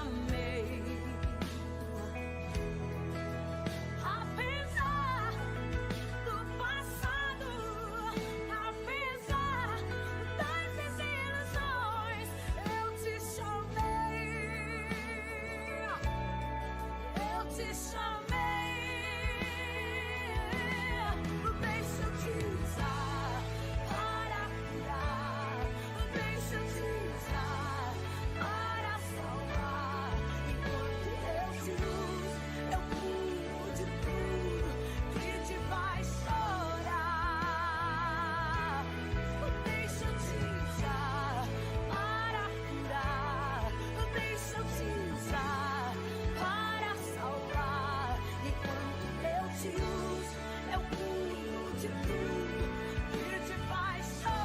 amei. Apesar do passado, apesar das desilusões, eu te chamei. Eu te chamei. Deixa eu te usar para curar. Deixa eu te usar para salvar. Enquanto eu te uso, eu cuido de tudo que te faz chorar. Deixa eu te usar para curar. Deixa eu te usar para salvar. Enquanto eu te uso, eu cuido de tudo que te faz chorar.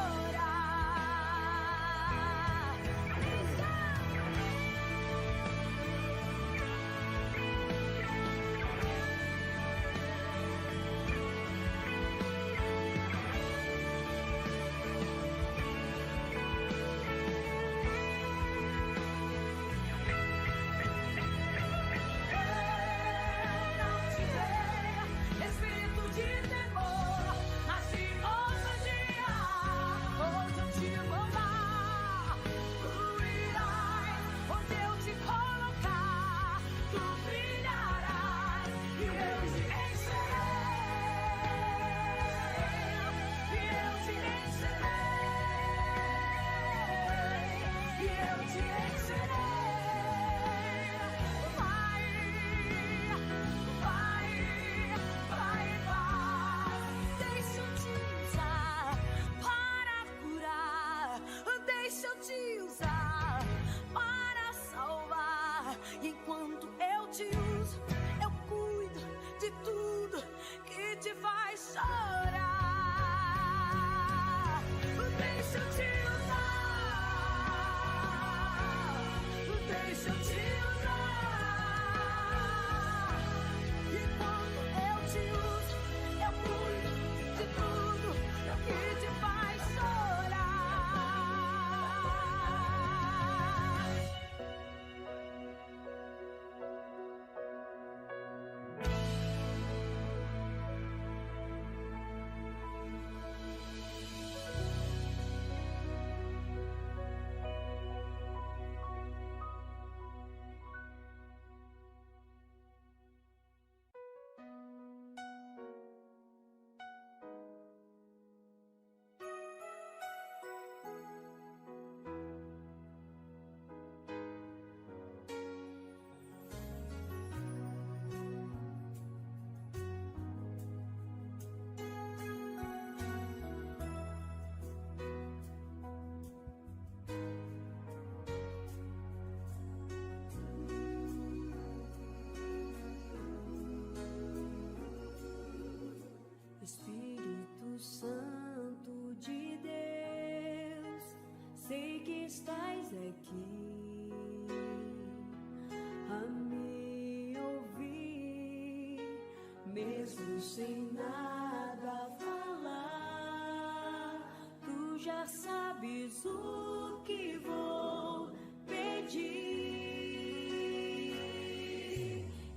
Não te dei espírito de temor, mas de ousadia. Hoje eu te vou dar. Tu irás onde eu te colocar. Tu brilharás e eu te encherei. E eu te encherei. E eu te encherei. Vai, vai, vai, vai. Deixa eu te usar para curar. Deixa eu te usar para salvar. Enquanto eu te uso, eu cuido de tudo que te faz chorar. Deixa eu te usar. Deixa eu te usar. Enquanto eu te uso, eu cuido de tudo que te faz chorar. Espírito Santo de Deus, sei que estás aqui a me ouvir, mesmo sem nada falar. Tu já sabes o que vou pedir.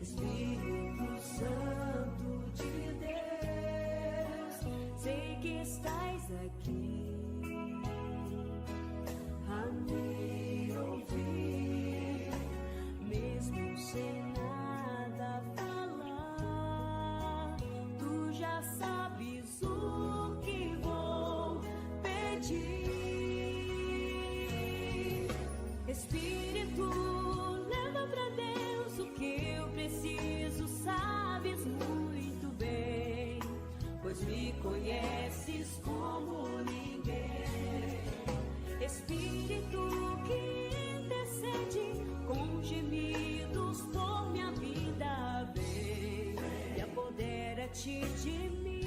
Espírito Santo de Deus, sei que estás aqui a me ouvir, mesmo sem nada falar. Tu já sabes o que vou pedir. Espírito, leva pra Deus o que eu preciso, sabes muito bem, pois me conheces como ninguém. Espírito que intercede com gemidos por minha vida, vem e apodera-te de mim.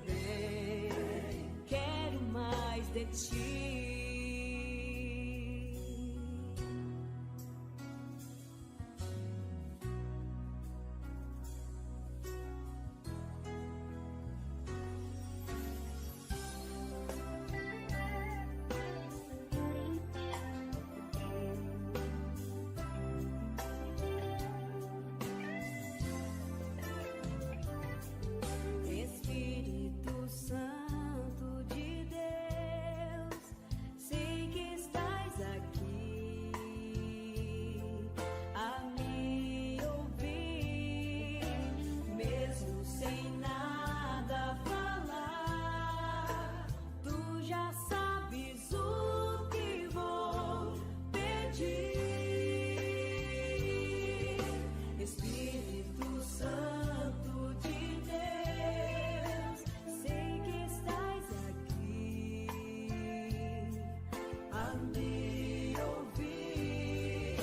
Vem, quero mais de ti. me ouvir,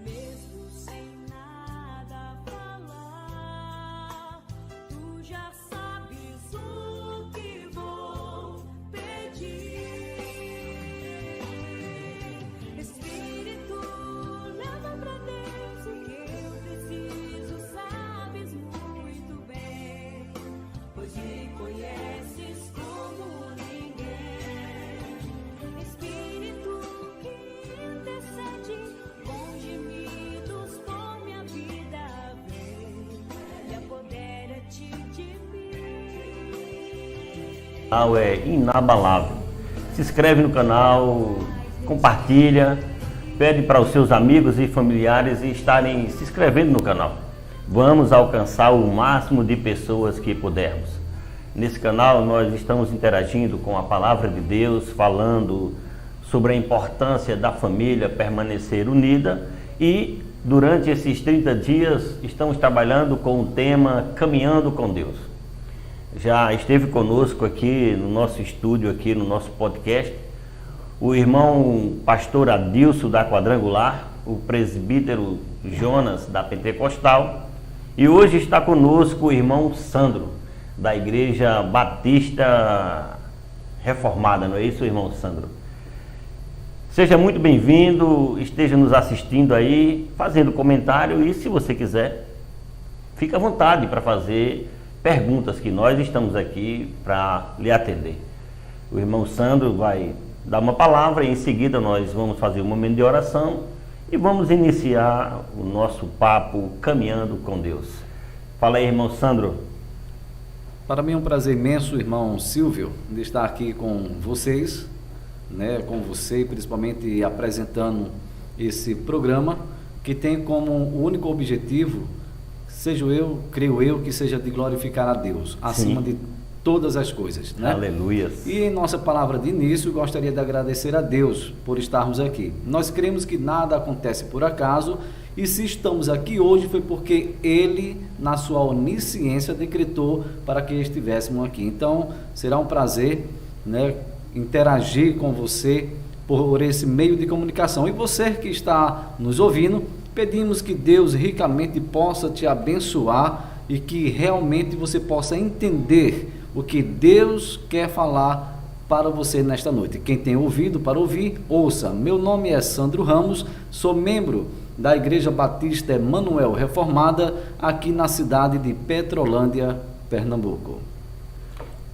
mesmo sem nada falar. Tu já sabes o que vou pedir. Espírito, leva pra Deus o que eu preciso, sabes muito bem, pois me conheces como ninguém. Espírito que intercede com gemidos por minha vida, vem e apodera-te de mim. O canal é inabalável. Se inscreve no canal, compartilha, pede para os seus amigos e familiares estarem se inscrevendo no canal. Vamos alcançar o máximo de pessoas que pudermos. Nesse canal nós estamos interagindo com a palavra de Deus, falando sobre a importância da família permanecer unida, e durante esses 30 dias estamos trabalhando com o tema Caminhando com Deus. Já esteve conosco aqui no nosso estúdio, aqui no nosso podcast, o irmão pastor Adilson da Quadrangular, o presbítero Jonas da Pentecostal, e hoje está conosco o irmão Sandro da Igreja Batista Reformada, não é isso, irmão Sandro? Seja muito bem-vindo, esteja nos assistindo aí, fazendo comentário, e se você quiser, fique à vontade para fazer perguntas, que nós estamos aqui para lhe atender. O irmão Sandro vai dar uma palavra e em seguida nós vamos fazer um momento de oração e vamos iniciar o nosso papo Caminhando com Deus. Fala aí, irmão Sandro. Para mim é um prazer imenso, irmão Silvio, de estar aqui com vocês, com você, principalmente apresentando esse programa que tem como único objetivo, creio eu, que seja de glorificar a Deus, acima de todas as coisas, né? Aleluia. E em nossa palavra de início, gostaria de agradecer a Deus por estarmos aqui. Nós cremos que nada acontece por acaso, e se estamos aqui hoje foi porque Ele, na sua onisciência, decretou para que estivéssemos aqui. Então, será um prazer, interagir com você por esse meio de comunicação. E você que está nos ouvindo, pedimos que Deus ricamente possa te abençoar e que realmente você possa entender o que Deus quer falar para você nesta noite. Quem tem ouvido para ouvir, ouça. Meu nome é Sandro Ramos, sou membro da Igreja Batista Emanuel Reformada, aqui na cidade de Petrolândia, Pernambuco.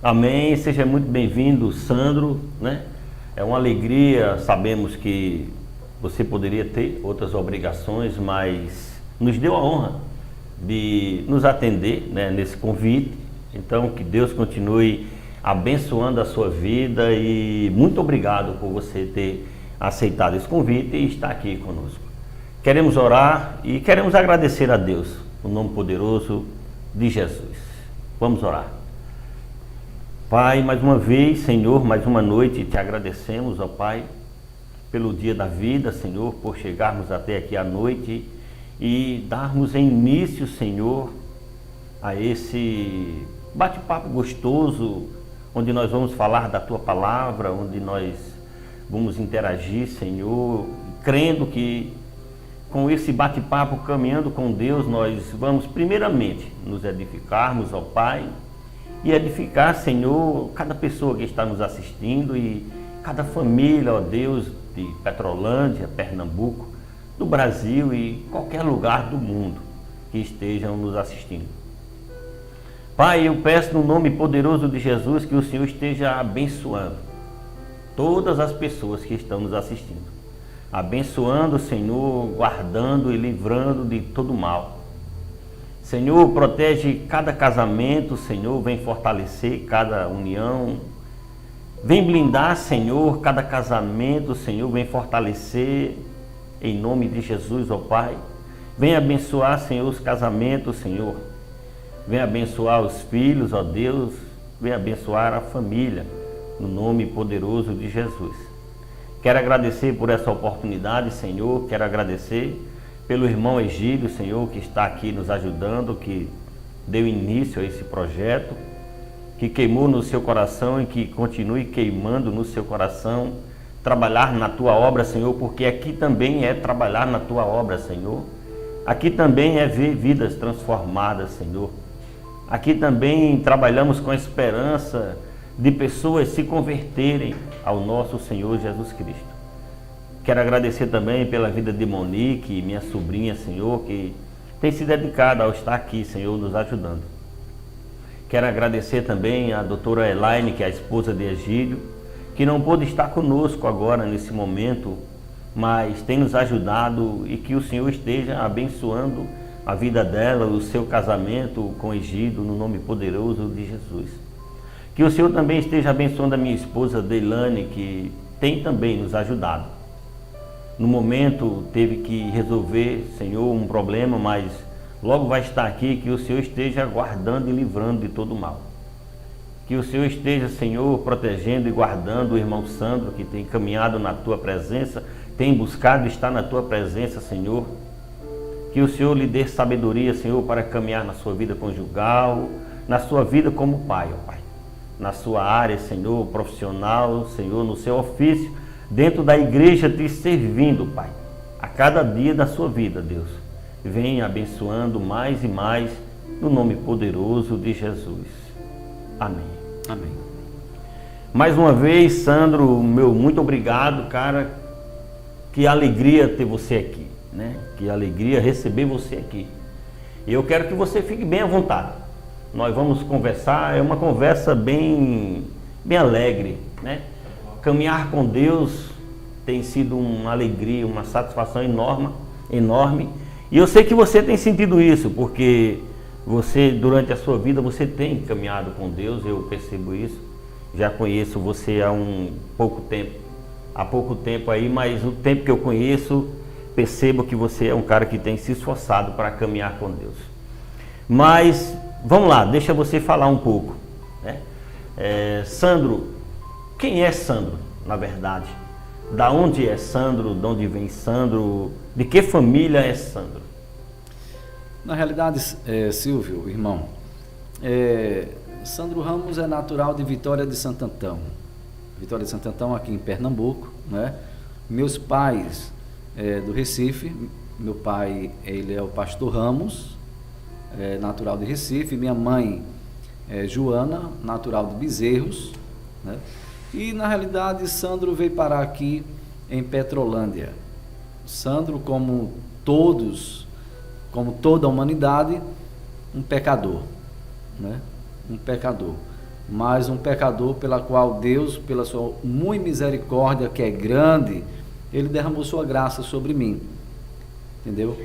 Amém, seja muito bem-vindo, Sandro, É uma alegria, sabemos que você poderia ter outras obrigações, mas nos deu a honra de nos atender, nesse convite. Então, que Deus continue abençoando a sua vida, e muito obrigado por você ter aceitado esse convite e estar aqui conosco. Queremos orar e queremos agradecer a Deus, o nome poderoso de Jesus. Vamos orar. Pai, mais uma vez, Senhor, mais uma noite, te agradecemos, ó Pai, pelo dia da vida, Senhor, por chegarmos até aqui à noite e darmos início, Senhor, a esse bate-papo gostoso, onde nós vamos falar da Tua Palavra, onde nós vamos interagir, Senhor, crendo que com esse bate-papo caminhando com Deus, nós vamos primeiramente nos edificarmos, ó Pai, e edificar, Senhor, cada pessoa que está nos assistindo e cada família, ó Deus, de Petrolândia, Pernambuco, do Brasil e qualquer lugar do mundo que estejam nos assistindo. Pai, eu peço no nome poderoso de Jesus que o Senhor esteja abençoando todas as pessoas que estão nos assistindo. Abençoando, Senhor, guardando e livrando de todo mal. Senhor, protege cada casamento, Senhor, vem fortalecer cada união. Vem blindar, Senhor, cada casamento, Senhor, vem fortalecer em nome de Jesus, ó Pai. Vem abençoar, Senhor, os casamentos, Senhor. Vem abençoar os filhos, ó Deus. Vem abençoar a família, no nome poderoso de Jesus. Quero agradecer por essa oportunidade, Senhor. Quero agradecer pelo irmão Egílio, Senhor, que está aqui nos ajudando, que deu início a esse projeto, que queimou no seu coração e que continue queimando no seu coração trabalhar na tua obra, Senhor, porque aqui também é trabalhar na tua obra, Senhor. Aqui também é ver vidas transformadas, Senhor. Aqui também trabalhamos com a esperança de pessoas se converterem ao nosso Senhor Jesus Cristo. Quero agradecer também pela vida de Monique, minha sobrinha, Senhor, que tem se dedicado ao estar aqui, Senhor, nos ajudando. Quero agradecer também a doutora Elaine, que é a esposa de Egídio, que não pôde estar conosco agora nesse momento, mas tem nos ajudado, e que o Senhor esteja abençoando a vida dela, o seu casamento com Egídio, no nome poderoso de Jesus. Que o Senhor também esteja abençoando a minha esposa Deilane, que tem também nos ajudado. No momento teve que resolver, Senhor, um problema, mas logo vai estar aqui. Que o Senhor esteja guardando e livrando de todo mal. Que o Senhor esteja, Senhor, protegendo e guardando o irmão Sandro, que tem caminhado na tua presença, tem buscado estar na tua presença, Senhor. Que o Senhor lhe dê sabedoria, Senhor, para caminhar na sua vida conjugal, na sua vida como pai, ó Pai. Na sua área, Senhor, profissional, Senhor, no seu ofício, dentro da igreja, te servindo, Pai, a cada dia da sua vida, Deus. Venha abençoando mais e mais, no nome poderoso de Jesus. Amém. Amém. Mais uma vez, Sandro, meu muito obrigado, cara. Que alegria ter você aqui, né? Que alegria receber você aqui. E eu quero que você fique bem à vontade. Nós vamos conversar, é uma conversa bem alegre, né? Caminhar com Deus tem sido uma alegria, uma satisfação enorme. E eu sei que você tem sentido isso, porque você, durante a sua vida, você tem caminhado com Deus, eu percebo isso. Já conheço você há pouco tempo aí, mas o tempo que eu conheço, percebo que você é um cara que tem se esforçado para caminhar com Deus. Mas, vamos lá, deixa você falar um pouco, né? Sandro, quem é Sandro, na verdade? Da onde é Sandro? De onde vem Sandro? De que família é Sandro? Na realidade, Silvio, irmão, Sandro Ramos é natural de Vitória de Santo Antão. Vitória de Santo Antão, aqui em Pernambuco, né? Meus pais do Recife. Meu pai, ele é o pastor Ramos, natural de Recife. Minha mãe é Joana, natural de Bezerros, né? E na realidade Sandro veio parar aqui em Petrolândia. Sandro, como toda a humanidade, um pecador, né? Um pecador, mas um pecador pela qual Deus, pela sua muito misericórdia, que é grande, ele derramou sua graça sobre mim, entendeu?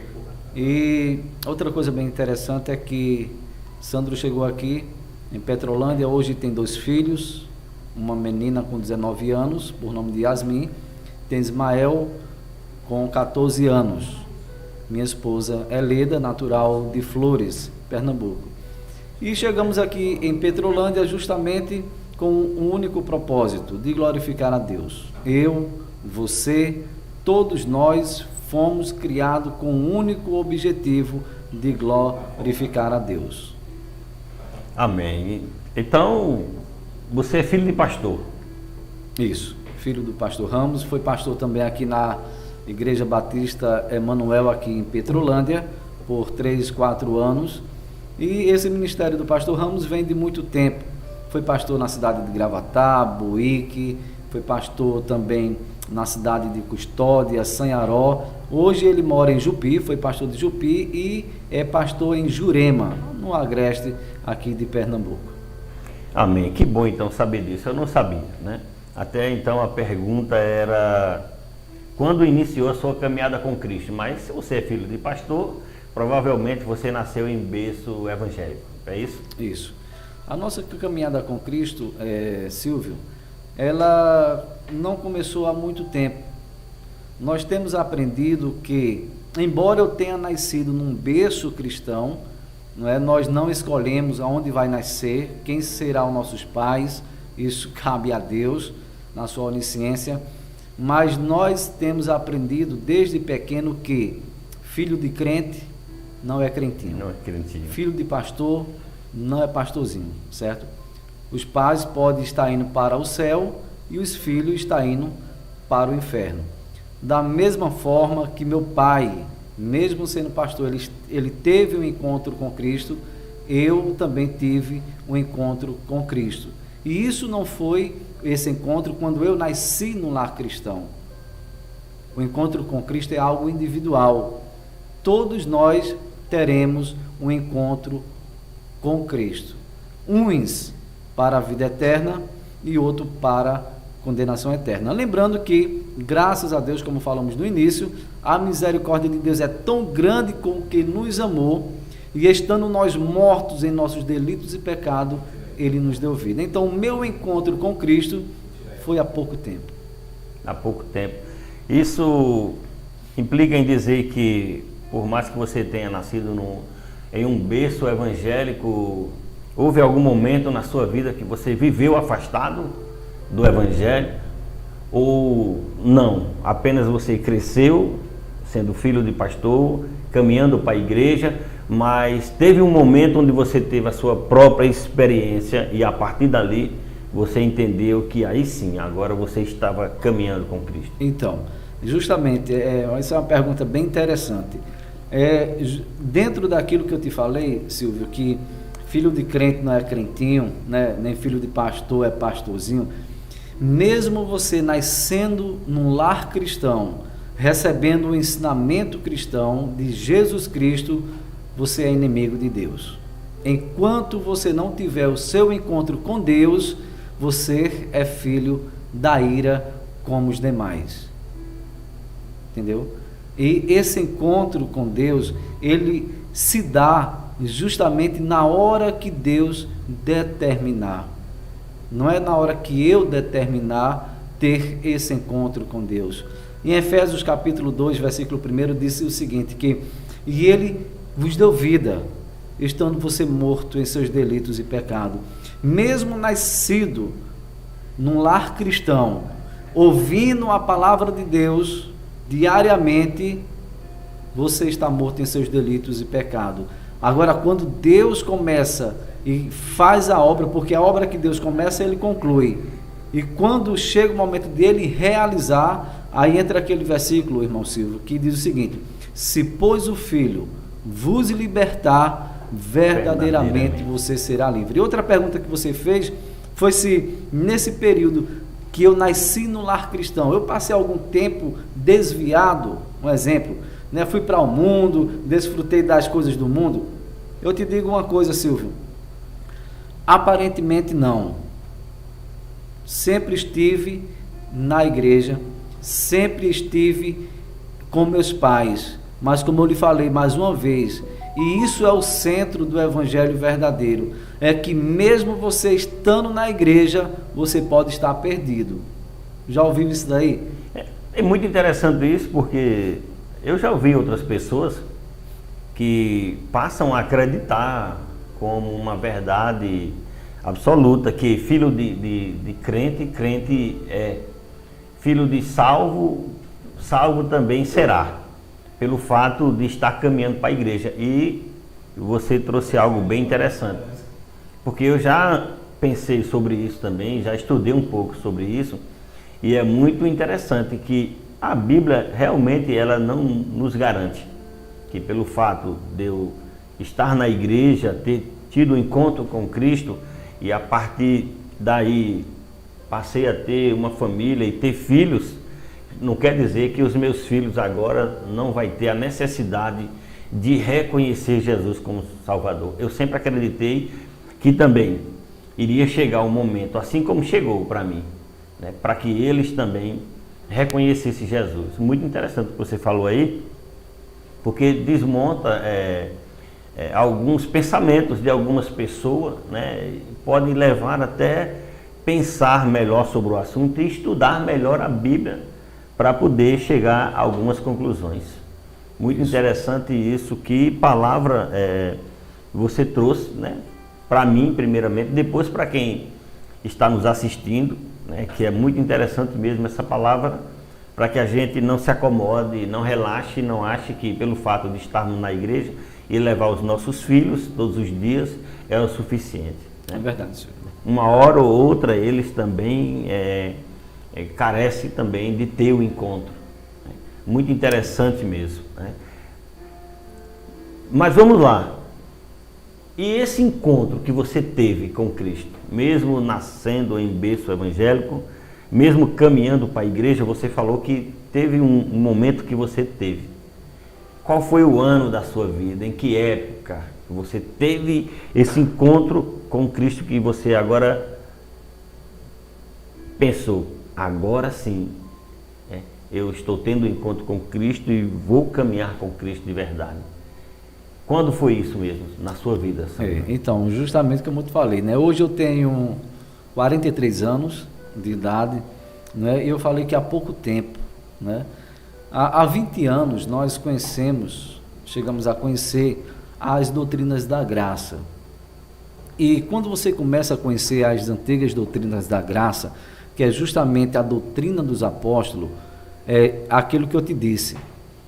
E outra coisa bem interessante é que Sandro chegou aqui em Petrolândia, hoje tem 2 filhos, uma menina com 19 anos, por nome de Yasmin, tem Ismael com 14 anos, minha esposa Eleda, natural de Flores, Pernambuco. E chegamos aqui em Petrolândia justamente com um único propósito, de glorificar a Deus. Eu, você, todos nós fomos criados com um único objetivo de glorificar a Deus. Amém. Então, você é filho de pastor? Isso, filho do pastor Ramos, foi pastor também aqui na Igreja Batista Emanuel, aqui em Petrolândia, por 3, 4 anos. E esse ministério do pastor Ramos vem de muito tempo. Foi pastor na cidade de Gravatá, Buíque, foi pastor também na cidade de Custódia, Sanharó. Hoje ele mora em Jupi, foi pastor de Jupi e é pastor em Jurema, no Agreste, aqui de Pernambuco. Amém, que bom então saber disso, eu não sabia, né? Até então a pergunta era quando iniciou a sua caminhada com Cristo, mas se você é filho de pastor, provavelmente você nasceu em berço evangélico, é isso? Isso. A nossa caminhada com Cristo, Silvio, ela não começou há muito tempo. Nós temos aprendido que, embora eu tenha nascido num berço cristão, nós não escolhemos aonde vai nascer, quem serão nossos pais, isso cabe a Deus, na sua onisciência, mas nós temos aprendido desde pequeno que filho de crente não é crentinho. Não é crentinho. Filho de pastor não é pastorzinho, certo? Os pais podem estar indo para o céu e os filhos estão indo para o inferno. Da mesma forma que meu pai, mesmo sendo pastor, ele teve um encontro com Cristo, eu também tive um encontro com Cristo. E isso não foi esse encontro quando eu nasci no lar cristão. O encontro com Cristo é algo individual. Todos nós teremos um encontro com Cristo. Uns para a vida eterna e outro para a condenação eterna. Lembrando que, graças a Deus, como falamos no início, a misericórdia de Deus é tão grande com que nos amou, e estando nós mortos em nossos delitos e pecado, Ele nos deu vida. Então, o meu encontro com Cristo foi há pouco tempo. Há pouco tempo. Isso implica em dizer que, por mais que você tenha nascido em um berço evangélico, houve algum momento na sua vida que você viveu afastado do Evangelho? Ou não? Apenas você cresceu sendo filho de pastor, caminhando para a igreja, mas teve um momento onde você teve a sua própria experiência e a partir dali você entendeu que aí sim, agora você estava caminhando com Cristo. Então, justamente, essa é uma pergunta bem interessante. Dentro daquilo que eu te falei, Silvio, que filho de crente não é crentinho, né? Nem filho de pastor é pastorzinho. Mesmo você nascendo num lar cristão, recebendo o ensinamento cristão de Jesus Cristo, você é inimigo de Deus. Enquanto você não tiver o seu encontro com Deus, você é filho da ira como os demais. Entendeu? E esse encontro com Deus, ele se dá justamente na hora que Deus determinar. Não é na hora que eu determinar ter esse encontro com Deus. Em Efésios capítulo 2, versículo 1, diz o seguinte, que e Ele vos deu vida, estando você morto em seus delitos e pecado. Mesmo nascido num lar cristão, ouvindo a palavra de Deus diariamente, você está morto em seus delitos e pecado. Agora, quando Deus começa e faz a obra, porque a obra que Deus começa, Ele conclui. E quando chega o momento dele realizar, aí entra aquele versículo, irmão Silvio, que diz o seguinte: se pois o Filho vos libertar, verdadeiramente você será livre. E outra pergunta que você fez foi se nesse período que eu nasci no lar cristão, eu passei algum tempo desviado, um exemplo, né? Fui para o mundo, desfrutei das coisas do mundo. Eu te digo uma coisa, Silvio, aparentemente não. Sempre estive na igreja, sempre estive com meus pais, mas como eu lhe falei mais uma vez, e isso é o centro do evangelho verdadeiro, é que mesmo você estando na igreja, você pode estar perdido. Já ouviu isso daí? É muito interessante isso, porque eu já ouvi outras pessoas que passam a acreditar como uma verdade absoluta, que filho de crente é, filho de salvo também será, pelo fato de estar caminhando para a igreja. E você trouxe algo bem interessante, porque eu já pensei sobre isso também, já estudei um pouco sobre isso, e é muito interessante que a Bíblia realmente ela não nos garante que pelo fato de eu estar na igreja, ter tido um encontro com Cristo, e a partir daí passei a ter uma família e ter filhos, não quer dizer que os meus filhos agora não vai ter a necessidade de reconhecer Jesus como Salvador. Eu sempre acreditei que também iria chegar um momento, assim como chegou para mim, né, para que eles também reconhecessem Jesus. Muito interessante o que você falou aí, porque desmonta alguns pensamentos de algumas pessoas, né, podem levar até pensar melhor sobre o assunto e estudar melhor a Bíblia para poder chegar a algumas conclusões. Muito interessante isso, que palavra você trouxe, né, para mim primeiramente, depois para quem está nos assistindo, né, que é muito interessante mesmo essa palavra, para que a gente não se acomode, não relaxe, não ache que pelo fato de estarmos na igreja e levar os nossos filhos todos os dias é o suficiente, né? É verdade, senhor. Uma hora ou outra eles também carece também de ter o encontro. Né? Muito interessante mesmo. Né? Mas vamos lá. E esse encontro que você teve com Cristo, mesmo nascendo em berço evangélico, mesmo caminhando para a igreja, você falou que teve um momento que você teve. Qual foi o ano da sua vida? Em que época você teve esse encontro com Cristo que você agora pensou, agora sim, eu estou tendo um encontro com Cristo e vou caminhar com Cristo de verdade? Quando foi isso mesmo, na sua vida, Sandro? Então, justamente como eu te falei, né? Hoje eu tenho 43 anos de idade, né? E eu falei que há pouco tempo, né? Há 20 anos nós chegamos a conhecer as doutrinas da graça. E quando você começa a conhecer as antigas doutrinas da graça, que é justamente a doutrina dos apóstolos, é aquilo que eu te disse: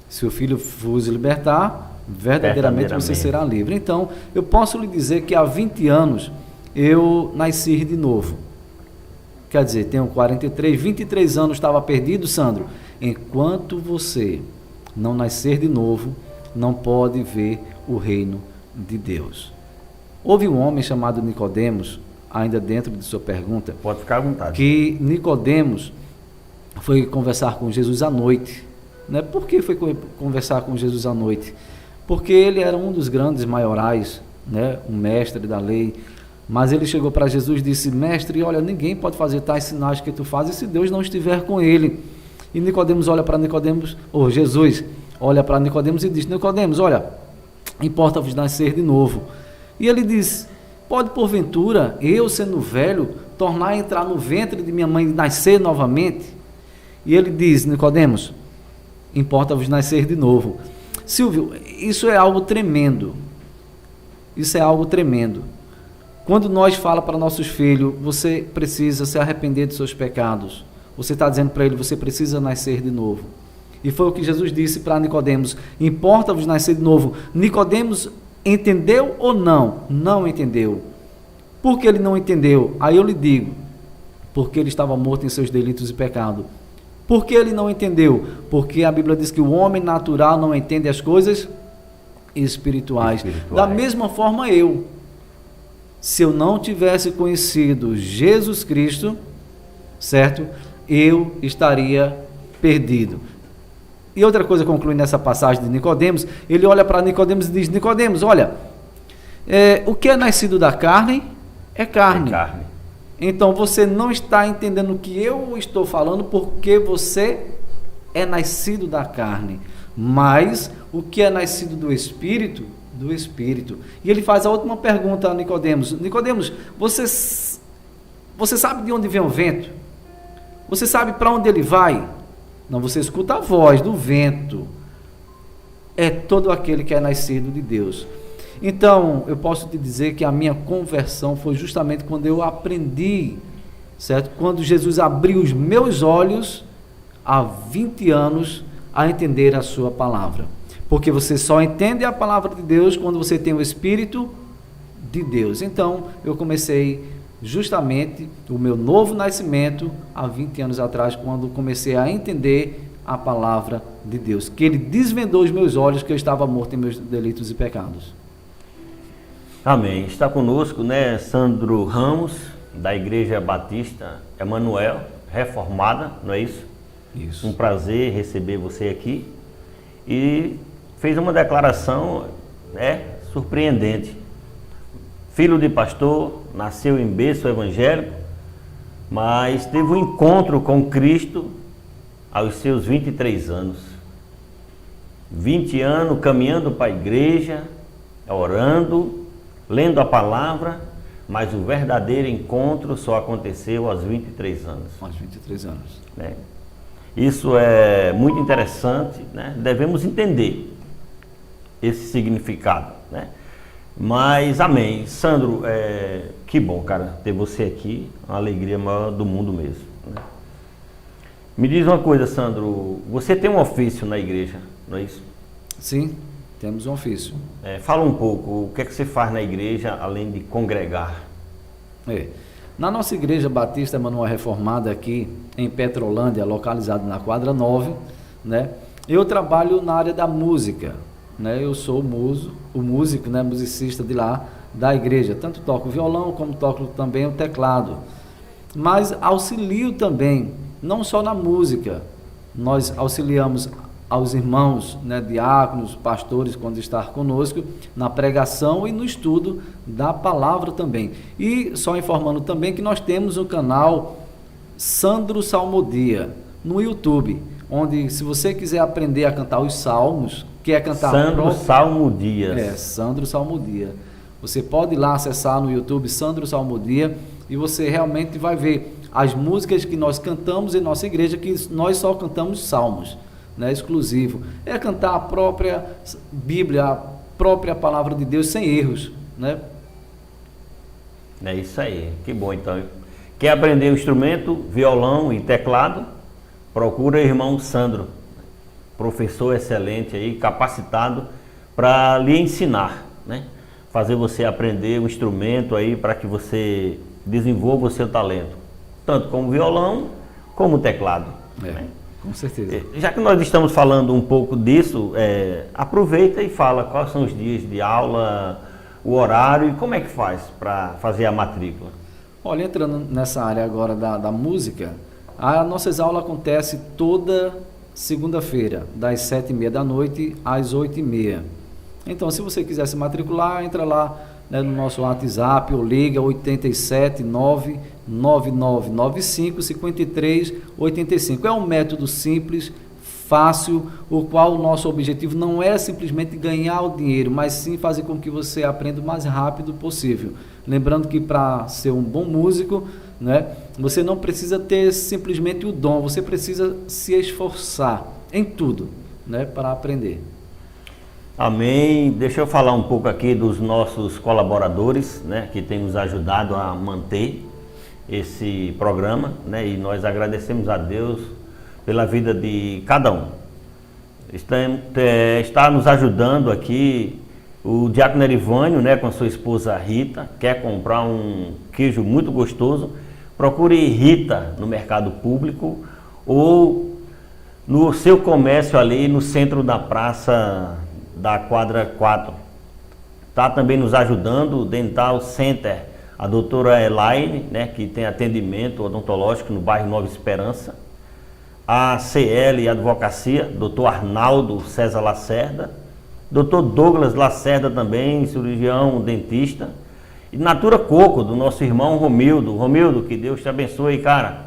se o Filho vos libertar, verdadeiramente você será livre. Então, eu posso lhe dizer que há 20 anos eu nasci de novo. Quer dizer, tenho 43, 23 anos estava perdido, Sandro. Enquanto você não nascer de novo, não pode ver o reino de Deus. Houve um homem chamado Nicodemos, ainda dentro de sua pergunta. Pode ficar à vontade. Que Nicodemos foi conversar com Jesus à noite. Né? Por que foi conversar com Jesus à noite? Porque ele era um dos grandes maiorais, né? Um mestre da lei. Mas ele chegou para Jesus e disse: mestre, olha, ninguém pode fazer tais sinais que tu fazes se Deus não estiver com ele. E Nicodemos olha para Nicodemos, Jesus olha para Nicodemos e diz: Nicodemos, olha, importa-vos nascer de novo. E ele diz: pode porventura eu, sendo velho, tornar a entrar no ventre de minha mãe e nascer novamente? E ele diz: Nicodemos, importa-vos nascer de novo. Silvio, isso é algo tremendo. Isso é algo tremendo. Quando nós falamos para nossos filhos: você precisa se arrepender de seus pecados, você está dizendo para ele: você precisa nascer de novo. E foi o que Jesus disse para Nicodemos: importa-vos nascer de novo. Nicodemos entendeu ou não? Não entendeu. Por que ele não entendeu? Aí eu lhe digo: porque ele estava morto em seus delitos e pecados. Por que ele não entendeu? Porque a Bíblia diz que o homem natural não entende as coisas espirituais. Da mesma forma eu. Se eu não tivesse conhecido Jesus Cristo, certo? Eu estaria perdido. E outra coisa, concluindo nessa passagem de Nicodemos, ele olha para Nicodemos e diz: Nicodemos, olha, o que é nascido da carne é carne. É carne. Então você não está entendendo o que eu estou falando, porque você é nascido da carne. Mas o que é nascido do Espírito, do Espírito. E ele faz a última pergunta a Nicodemos: Nicodemos, você sabe de onde vem o vento? Você sabe para onde ele vai? Não, você escuta a voz do vento. É todo aquele que é nascido de Deus. Então, eu posso te dizer que a minha conversão foi justamente quando eu aprendi, certo? Quando Jesus abriu os meus olhos, há 20 anos, a entender a sua palavra. Porque você só entende a palavra de Deus quando você tem o Espírito de Deus. Então, eu comecei justamente o meu novo nascimento há 20 anos atrás, quando comecei a entender a palavra de Deus, que Ele desvendou os meus olhos, que eu estava morto em meus delitos e pecados. Amém. Está conosco, né, Sandro Ramos, da Igreja Batista Emanuel, reformada, não é isso? Isso. Um prazer receber você aqui. E fez uma declaração surpreendente. Filho de pastor, nasceu em berço evangélico, mas teve um encontro com Cristo aos seus 23 anos. 20 anos caminhando para a igreja, orando, lendo a palavra, mas o verdadeiro encontro só aconteceu aos 23 anos. Aos 23 anos. Né? Isso é muito interessante, né? Devemos entender esse significado, né? Mas, amém. Sandro, que bom, cara, ter você aqui, uma alegria maior do mundo mesmo, né? Me diz uma coisa, Sandro, você tem um ofício na igreja, não é isso? Sim, temos um ofício. Fala um pouco, o que é que você faz na igreja, além de congregar? Na nossa igreja Batista Emanuel Reformada aqui em Petrolândia, localizado na quadra 9, né? Eu trabalho na área da música, né? Eu sou o músico, né? Musicista de lá da igreja, tanto toco violão como toco também o teclado. Mas auxilio também, não só na música, nós auxiliamos aos irmãos, né, diáconos, pastores, quando estar conosco, na pregação e no estudo da palavra também. E só informando também que nós temos o canal Sandro Salmodia no YouTube, onde se você quiser aprender a cantar os salmos, quer cantar... Sandro Salmodias. Sandro Salmodia. Você pode ir lá acessar no YouTube Sandro Salmodia e você realmente vai ver as músicas que nós cantamos em nossa igreja, que nós só cantamos salmos, né, exclusivo. É cantar a própria Bíblia, a própria palavra de Deus sem erros, né? É isso aí, que bom então. Quer aprender um instrumento, violão e teclado? Procura o irmão Sandro, professor excelente aí, capacitado para lhe ensinar, né? Fazer você aprender um instrumento aí para que você desenvolva o seu talento, tanto como violão como teclado. Né? Com certeza. Já que nós estamos falando um pouco disso, aproveita e fala quais são os dias de aula, o horário e como é que faz para fazer a matrícula. Olha, entrando nessa área agora da música, a nossas aulas acontecem toda segunda-feira, das 7h30 da noite às 8h30. Então, se você quiser se matricular, entra lá, né, no nosso WhatsApp ou liga 879-9995-5385. É um método simples, fácil, o qual o nosso objetivo não é simplesmente ganhar o dinheiro, mas sim fazer com que você aprenda o mais rápido possível. Lembrando que para ser um bom músico, né, você não precisa ter simplesmente o dom, você precisa se esforçar em tudo, né, para aprender. Amém. Deixa eu falar um pouco aqui dos nossos colaboradores, né, que têm nos ajudado a manter esse programa, né, e nós agradecemos a Deus pela vida de cada um. Está nos ajudando aqui o diácono Erivânio, né, com a sua esposa Rita, quer comprar um queijo muito gostoso, procure Rita no mercado público ou no seu comércio ali no centro da praça da quadra 4. Está também nos ajudando o Dental Center, a doutora Elaine, né, que tem atendimento odontológico no bairro Nova Esperança. A CL Advocacia, doutor Arnaldo César Lacerda. Doutor Douglas Lacerda também, cirurgião dentista. E Natura Coco, do nosso irmão Romildo. Romildo, que Deus te abençoe, cara.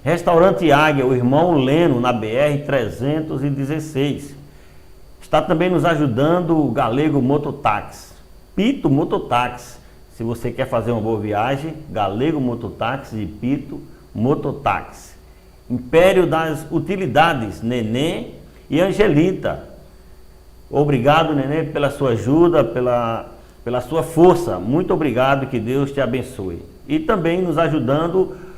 Restaurante Águia, o irmão Leno, na BR 316. Está também nos ajudando o Galego Mototáxi, Pito Mototáxi. Se você quer fazer uma boa viagem, Galego Mototáxi e Pito Mototáxi. Império das Utilidades, Nenê e Angelita. Obrigado, Nenê, pela sua ajuda, pela sua força. Muito obrigado, que Deus te abençoe. E também nos ajudando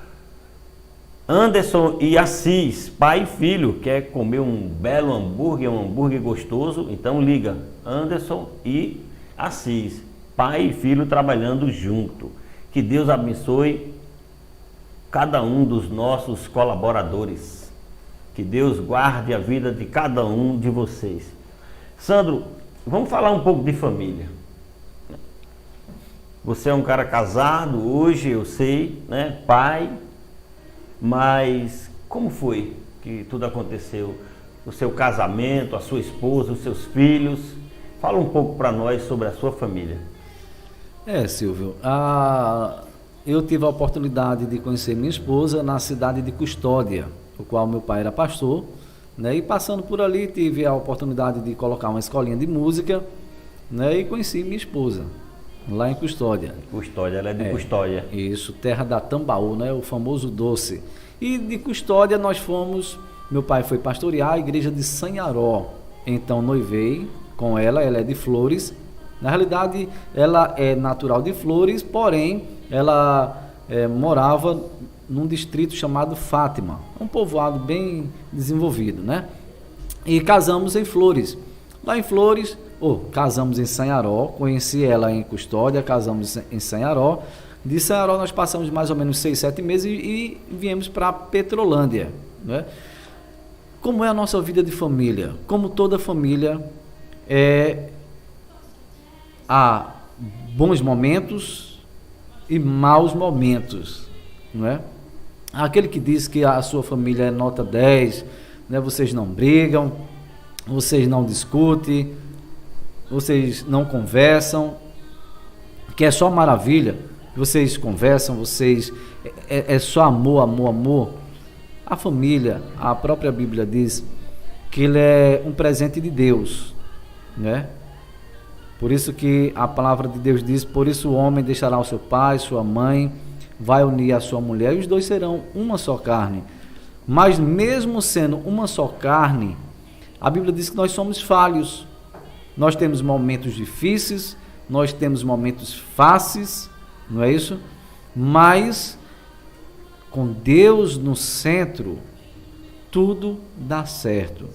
Anderson e Assis, pai e filho, quer comer um belo hambúrguer, um hambúrguer gostoso? Então liga, Anderson e Assis, pai e filho trabalhando junto. Que Deus abençoe cada um dos nossos colaboradores. Que Deus guarde a vida de cada um de vocês. Sandro, vamos falar um pouco de família. Você é um cara casado hoje, eu sei, né? Pai. Mas como foi que tudo aconteceu? O seu casamento, a sua esposa, os seus filhos? Fala um pouco para nós sobre a sua família. Silvio, eu tive a oportunidade de conhecer minha esposa na cidade de Custódia, o qual meu pai era pastor, né? E passando por ali tive a oportunidade de colocar uma escolinha de música, né? E conheci minha esposa lá em Custódia. Custódia, ela é de Custódia. Isso, terra da Tambaú, né? O famoso doce. E de Custódia nós fomos, meu pai foi pastorear a igreja de Sanharó. Então noivei com ela é de Flores. Na realidade, ela é natural de Flores, porém, ela morava num distrito chamado Fátima, um povoado bem desenvolvido, né? E casamos em Flores. Lá em Flores, casamos em Sanharó, conheci ela em Custódia, casamos em Sanharó, De Sanharol nós passamos mais ou menos 6, 7 meses e viemos para Petrolândia, né? Como é a nossa vida de família? Como toda família, há bons momentos e maus momentos, não é? Aquele que diz que a sua família é nota 10, né? Vocês não brigam, vocês não discutem, vocês não conversam, que é só maravilha, vocês conversam, vocês é só amor, amor, amor. A família, a própria Bíblia diz que ele é um presente de Deus, né? Por isso que a palavra de Deus diz: por isso o homem deixará o seu pai, sua mãe, vai unir a sua mulher, e os dois serão uma só carne. Mas mesmo sendo uma só carne, a Bíblia diz que nós somos falhos. Nós temos momentos difíceis, nós temos momentos fáceis, não é isso? Mas com Deus no centro, tudo dá certo.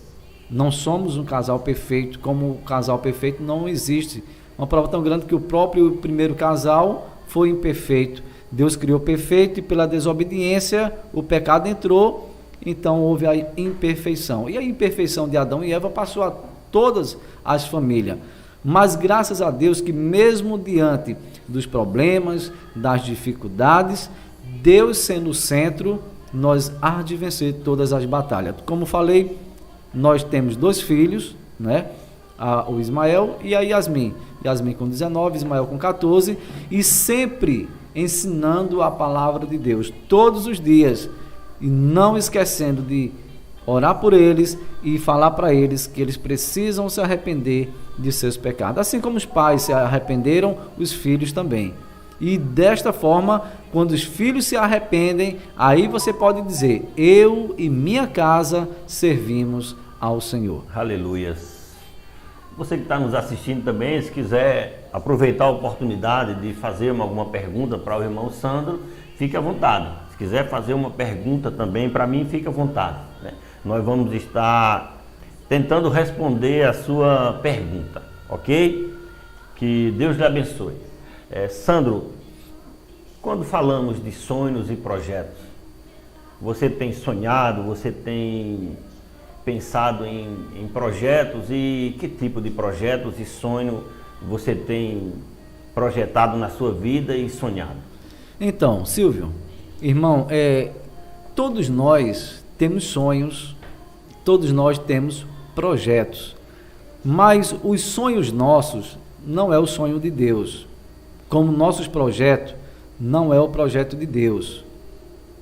Não somos um casal perfeito, como o casal perfeito não existe. Uma prova tão grande que o próprio primeiro casal foi imperfeito. Deus criou perfeito e pela desobediência o pecado entrou, então houve a imperfeição. E a imperfeição de Adão e Eva passou a todas as famílias. Mas graças a Deus que mesmo diante dos problemas, das dificuldades, Deus sendo o centro, nós há de vencer todas as batalhas. Como falei, nós temos 2 filhos, né? O Ismael e a Yasmin. Yasmin com 19, Ismael com 14, e sempre ensinando a palavra de Deus, todos os dias, e não esquecendo de orar por eles e falar para eles que eles precisam se arrepender de seus pecados. Assim como os pais se arrependeram, os filhos também. E desta forma, quando os filhos se arrependem, aí você pode dizer: eu e minha casa servimos ao Senhor. Aleluias. Você que está nos assistindo também, se quiser aproveitar a oportunidade de fazer alguma pergunta para o irmão Sandro, fique à vontade. Se quiser fazer uma pergunta também para mim, fique à vontade, né? Nós vamos estar tentando responder a sua pergunta, ok? Que Deus lhe abençoe. Sandro, quando falamos de sonhos e projetos, você tem sonhado, você tem pensado em projetos, e que tipo de projetos e sonho você tem projetado na sua vida e sonhado? Então, Silvio, irmão, todos nós temos sonhos, todos nós temos projetos, mas os sonhos nossos não é o sonho de Deus, como nossos projetos não é o projeto de Deus,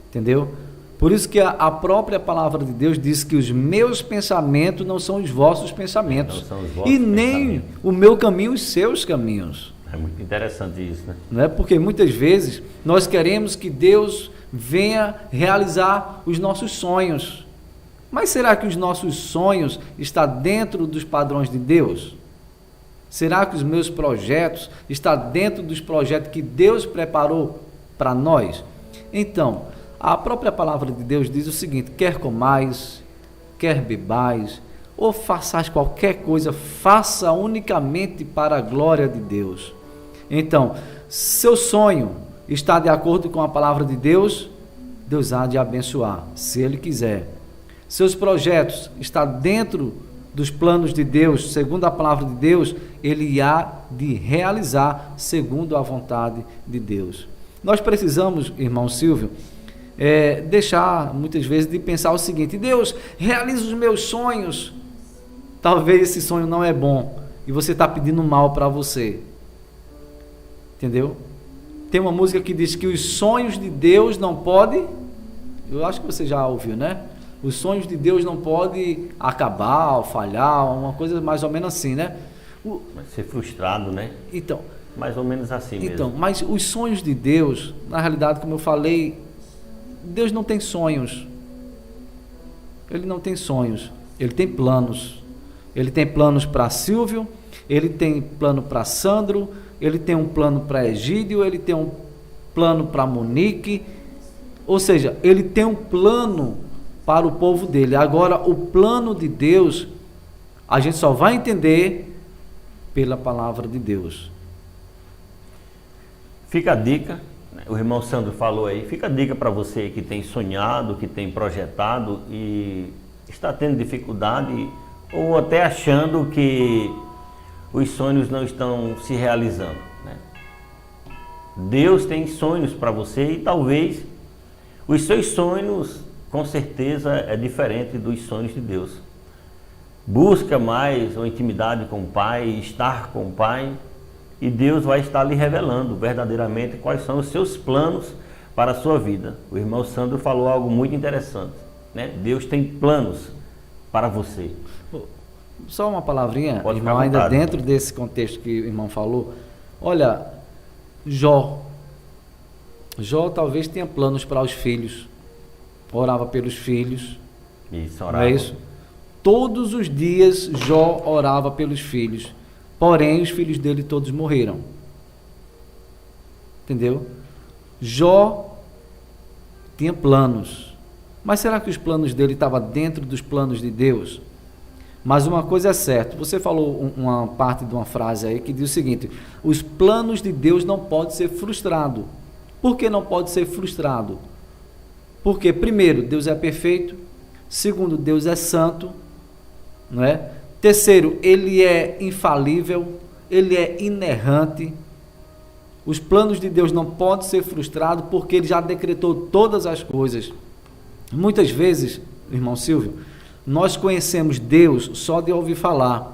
entendeu? Por isso que a própria palavra de Deus diz que os meus pensamentos não são os vossos pensamentos, Não são os vossos e nem pensamentos. o meu caminho os seus caminhos. É muito interessante isso, né? Não é? Porque muitas vezes nós queremos que Deus venha realizar os nossos sonhos, mas será que os nossos sonhos estão dentro dos padrões de Deus? Será que os meus projetos estão dentro dos projetos que Deus preparou para nós? Então, a própria palavra de Deus diz o seguinte: quer comais, quer bebais, ou façais qualquer coisa, faça unicamente para a glória de Deus. Então, seu sonho está de acordo com a palavra de Deus, Deus há de abençoar, se Ele quiser. Seus projetos estão dentro dos planos de Deus, segundo a palavra de Deus, Ele há de realizar segundo a vontade de Deus. Nós precisamos, irmão Silvio, deixar muitas vezes de pensar o seguinte: Deus, realiza os meus sonhos. Talvez esse sonho não é bom e você está pedindo mal para você, entendeu? Tem uma música que diz que os sonhos de Deus não podem, eu acho que você já ouviu, né? Os sonhos de Deus não podem acabar ou falhar, uma coisa mais ou menos assim, né? Vai ser frustrado, né? Então, mais ou menos assim então, mesmo. mas os sonhos de Deus, na realidade, como eu falei, Deus não tem sonhos. Ele não tem sonhos, Ele tem planos. Ele tem planos para Silvio, Ele tem plano para Sandro, Ele tem um plano para Egídio, Ele tem um plano para Monique, ou seja, Ele tem um plano para o povo dele. Agora, o plano de Deus, a gente só vai entender pela palavra de Deus. Fica a dica O irmão Sandro falou aí, fica a dica para você que tem sonhado, que tem projetado e está tendo dificuldade ou até achando que os sonhos não estão se realizando, né? Deus tem sonhos para você e talvez os seus sonhos, com certeza, é diferente dos sonhos de Deus. Busca mais uma intimidade com o Pai, estar com o Pai, e Deus vai estar lhe revelando verdadeiramente quais são os seus planos para a sua vida. O irmão Sandro falou algo muito interessante, né? Deus tem planos para você. Só uma palavrinha, Pode irmão, ficar à ainda vontade. dentro desse contexto que o irmão falou. Olha, Jó talvez tenha planos para os filhos, orava pelos filhos, Isso, não orava. é isso? Todos os dias Jó orava pelos filhos, porém os filhos dele todos morreram. Entendeu? Jó tinha planos, mas será que os planos dele estavam dentro dos planos de Deus? Mas uma coisa é certa, você falou uma parte de uma frase aí que diz o seguinte: os planos de Deus não podem ser frustrados. Por que não pode ser frustrado? Porque, primeiro, Deus é perfeito. Segundo, Deus é santo, não é? Terceiro, Ele é infalível, Ele é inerrante. Os planos de Deus não podem ser frustrados porque Ele já decretou todas as coisas. Muitas vezes, irmão Silvio, nós conhecemos Deus só de ouvir falar.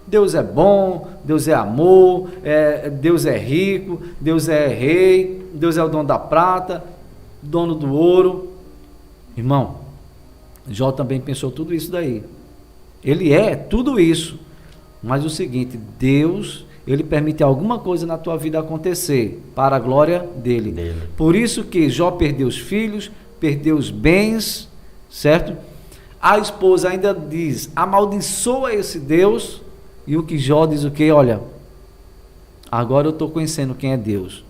Deus é bom, Deus é amor, Deus é rico, Deus é rei, Deus é o dono da prata, dono do ouro. Irmão, Jó também pensou tudo isso daí. Ele é tudo isso. Mas o seguinte, Deus, Ele permite alguma coisa na tua vida acontecer para a glória dele. Por isso que Jó perdeu os filhos, perdeu os bens, certo? A esposa ainda diz, amaldiçoa esse Deus, e o que Jó diz o quê? Olha, agora eu estou conhecendo quem é Deus.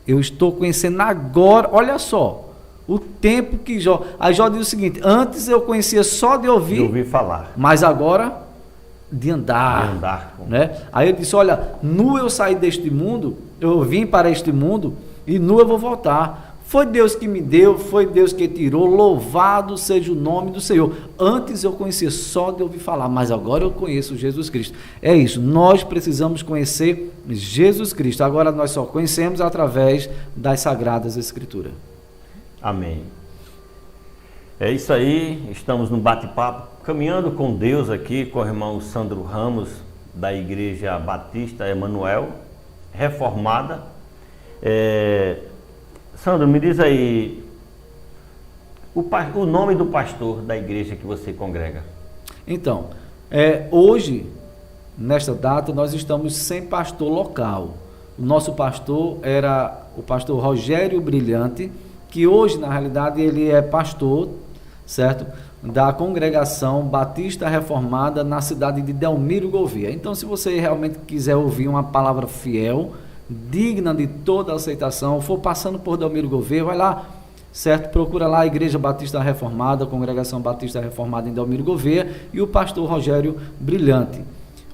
Eu estou conhecendo agora, olha só, o tempo que Jó... Aí Jó diz o seguinte, antes eu conhecia só de ouvir falar, mas agora de andar. Né? Aí ele disse, olha, nu eu saí deste mundo, eu vim para este mundo, e nu eu vou voltar. Foi Deus que me deu, foi Deus que tirou, louvado seja o nome do Senhor. Antes eu conhecia só de ouvir falar, mas agora eu conheço Jesus Cristo. É isso, nós precisamos conhecer Jesus Cristo. Agora nós só conhecemos através das Sagradas Escrituras. Amém. É isso aí, estamos no bate-papo, caminhando com Deus aqui, com o irmão Sandro Ramos, da Igreja Batista Emanuel, reformada. Sandro, me diz aí, o nome do pastor da igreja que você congrega. Então, hoje, nesta data, nós estamos sem pastor local. O nosso pastor era o pastor Rogério Brilhante, que hoje, na realidade, ele é pastor, certo? Da congregação Batista Reformada na cidade de Delmiro Gouveia. Então, se você realmente quiser ouvir uma palavra fiel, digna de toda aceitação, for passando por Delmiro Gouveia, vai lá, certo? Procura lá a Igreja Batista Reformada, Congregação Batista Reformada em Delmiro Gouveia, e o pastor Rogério Brilhante.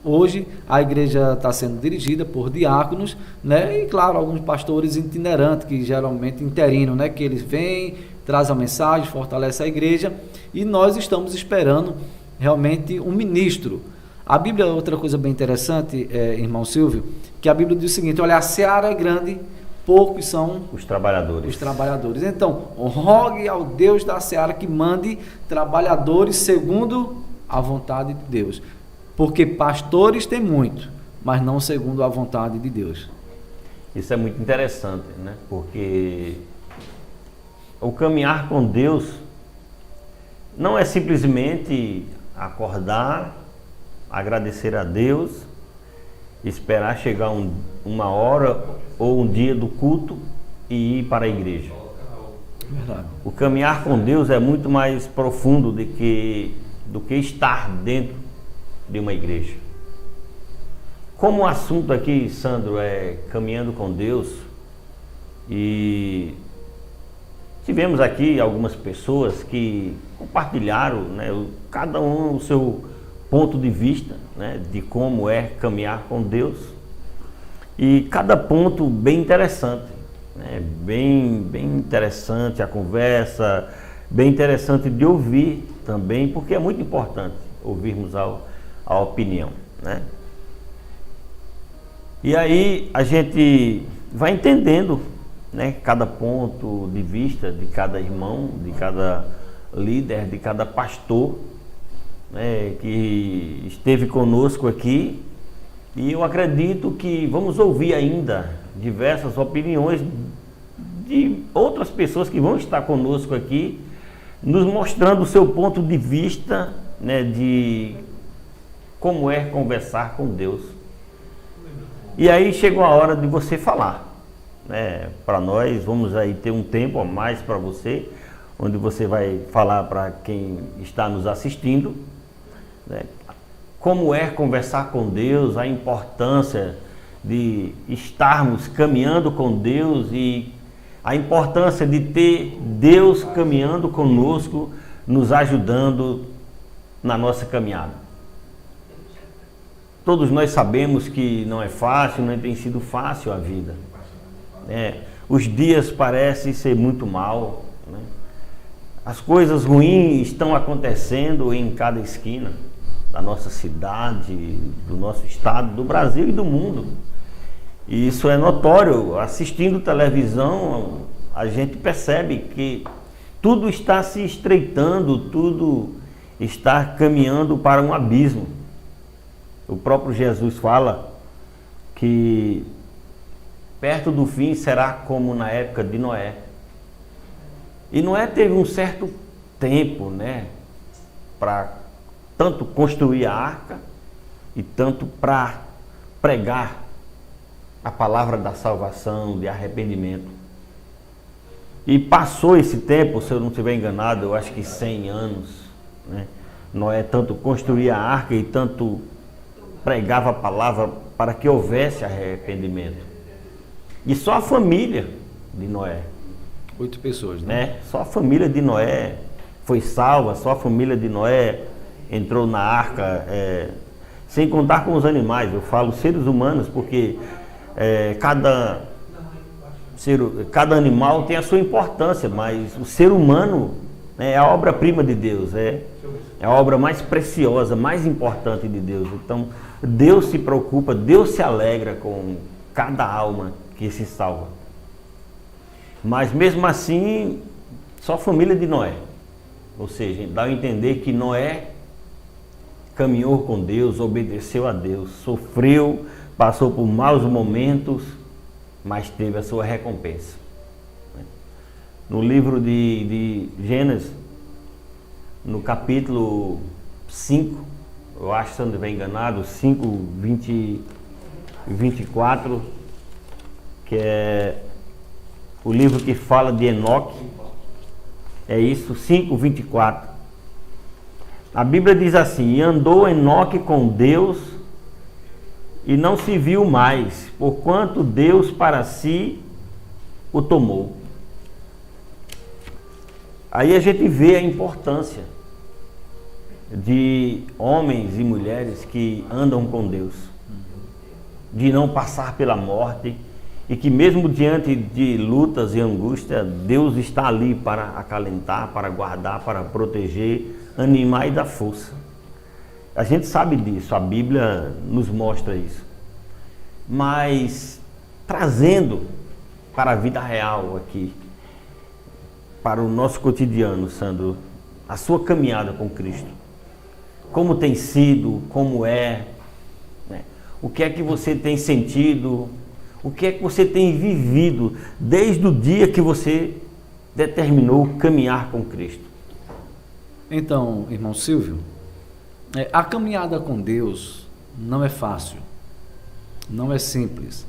Hoje a igreja está sendo dirigida por diáconos, né? E claro, alguns pastores itinerantes, que geralmente interino, né? Que eles vêm, trazem a mensagem, fortalecem a igreja, e nós estamos esperando realmente um ministro. A Bíblia, outra coisa bem interessante, irmão Silvio, que a Bíblia diz o seguinte, olha, a seara é grande, poucos são os trabalhadores. Então, rogue ao Deus da seara que mande trabalhadores segundo a vontade de Deus. Porque pastores tem muito, mas não segundo a vontade de Deus. Isso é muito interessante, né? Porque o caminhar com Deus não é simplesmente acordar, agradecer a Deus, esperar chegar uma hora ou um dia do culto e ir para a igreja. Verdade. O caminhar com Deus é muito mais profundo do que estar dentro de uma igreja. Como o assunto aqui, Sandro, é caminhando com Deus, e tivemos aqui algumas pessoas que compartilharam, né, cada um o seu ponto de vista, né, de como é caminhar com Deus, e cada ponto bem interessante. É bem interessante a conversa, bem interessante de ouvir também, porque é muito importante ouvirmos a opinião, né? E aí a gente vai entendendo, né, cada ponto de vista de cada irmão, de cada líder, de cada pastor, né, que esteve conosco aqui. E eu acredito que vamos ouvir ainda diversas opiniões de outras pessoas que vão estar conosco aqui, nos mostrando o seu ponto de vista, né, de como é conversar com Deus. E aí chegou a hora de você falar, né? Para nós, vamos aí ter um tempo a mais para você, onde você vai falar para quem está nos assistindo, né, como é conversar com Deus, a importância de estarmos caminhando com Deus e a importância de ter Deus caminhando conosco, nos ajudando na nossa caminhada. Todos nós sabemos que não é fácil, não tem sido fácil a vida, né? Os dias parecem ser muito mal, né? As coisas ruins estão acontecendo em cada esquina da nossa cidade, do nosso estado, do Brasil e do mundo. E isso é notório. Assistindo televisão, a gente percebe que tudo está se estreitando, tudo está caminhando para um abismo. O próprio Jesus fala que perto do fim será como na época de Noé. E Noé teve um certo tempo, né, para tanto construir a arca e tanto para pregar a palavra da salvação, de arrependimento. E passou esse tempo, se eu não estiver enganado, eu acho que 100 anos, né? Noé tanto construía a arca e tanto pregava a palavra para que houvesse arrependimento. E só a família de Noé, 8 pessoas, né? Só a família de Noé foi salva, só a família de Noé entrou na arca, sem contar com os animais. Eu falo seres humanos porque cada animal tem a sua importância, mas o ser humano, né, é a obra-prima de Deus, é a obra mais preciosa, mais importante de Deus. Então Deus se preocupa, Deus se alegra com cada alma que se salva. Mas mesmo assim, só a família de Noé. Ou seja, dá a entender que Noé caminhou com Deus, obedeceu a Deus, sofreu, passou por maus momentos, mas teve a sua recompensa. No livro de Gênesis, no capítulo 5, eu acho, se eu não estiver enganado, 5, 20 e 24, que é o livro que fala de Enoque, é isso, 5, 24. A Bíblia diz assim: e andou Enoque com Deus e não se viu mais, porquanto Deus para si o tomou. Aí a gente vê a importância de homens e mulheres que andam com Deus, de não passar pela morte, e que mesmo diante de lutas e angústia, Deus está ali para acalentar, para guardar, para proteger, animar e dar força. A gente sabe disso, a Bíblia nos mostra isso. Mas trazendo para a vida real aqui, para o nosso cotidiano, Sandro, a sua caminhada com Cristo, como tem sido, como é, né? O que é que você tem sentido, o que é que você tem vivido desde o dia que você determinou caminhar com Cristo? Então, irmão Silvio, a caminhada com Deus não é fácil, não é simples.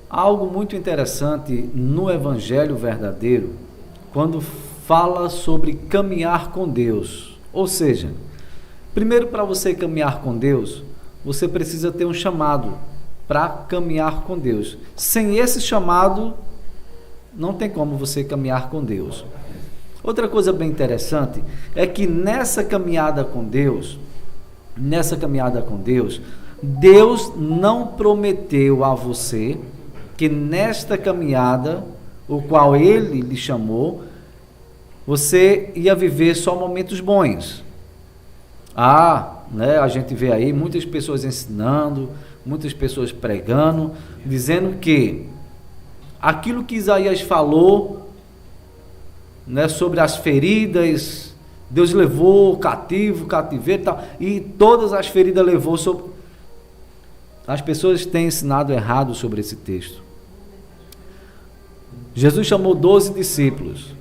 Algo muito interessante no Evangelho verdadeiro, quando fala sobre caminhar com Deus. Ou seja, primeiro, para você caminhar com Deus, você precisa ter um chamado para caminhar com Deus. Sem esse chamado, não tem como você caminhar com Deus. Outra coisa bem interessante é que nessa caminhada com Deus, Deus não prometeu a você que nesta caminhada, o qual ele lhe chamou, você ia viver só momentos bons. A gente vê aí muitas pessoas ensinando, muitas pessoas pregando, dizendo que aquilo que Isaías falou, sobre as feridas, Deus levou cativeiro e tal, e todas as feridas levou sobre... As pessoas têm ensinado errado sobre esse texto. Jesus chamou 12 discípulos,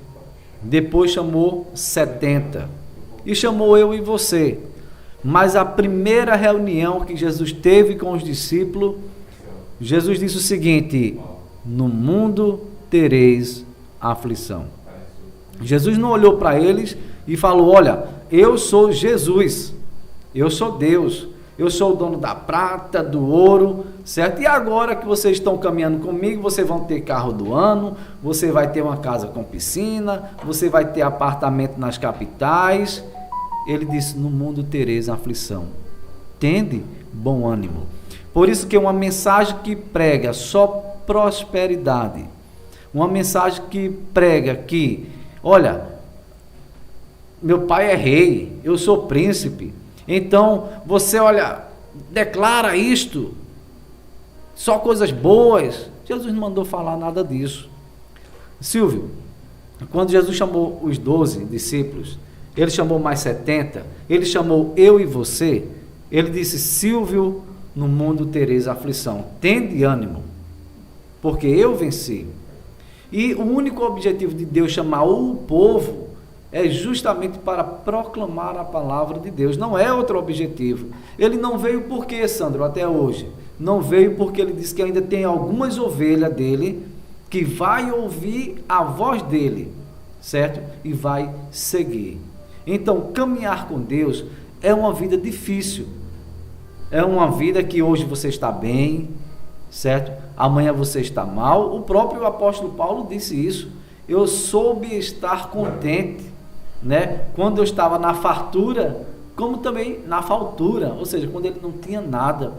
depois chamou 70, e chamou eu e você. Mas a primeira reunião que Jesus teve com os discípulos, Jesus disse o seguinte: no mundo tereis aflição. Jesus não olhou para eles e falou: olha, eu sou Jesus, eu sou Deus, eu sou o dono da prata, do ouro, certo? E agora que vocês estão caminhando comigo, vocês vão ter carro do ano, você vai ter uma casa com piscina, você vai ter apartamento nas capitais. Ele disse: no mundo tereis aflição, tende bom ânimo. Por isso que é uma mensagem que prega só prosperidade, uma mensagem que prega que, olha, meu pai é rei, eu sou príncipe, então você, olha, declara isto, só coisas boas. Jesus não mandou falar nada disso. Silvio, quando Jesus chamou os 12 discípulos, ele chamou mais 70, ele chamou eu e você, ele disse: Silvio, no mundo tereis aflição, tende ânimo, porque eu venci. E o único objetivo de Deus chamar o povo é justamente para proclamar a palavra de Deus, não é outro objetivo. Ele não veio por quê, Sandro, até hoje? Não veio porque ele disse que ainda tem algumas ovelhas dele que vai ouvir a voz dele, certo? E vai seguir. Então, caminhar com Deus é uma vida difícil, é uma vida que hoje você está bem, certo? Amanhã você está mal. O próprio apóstolo Paulo disse isso: eu soube estar contente, quando eu estava na fartura, como também na faltura, ou seja, quando ele não tinha nada.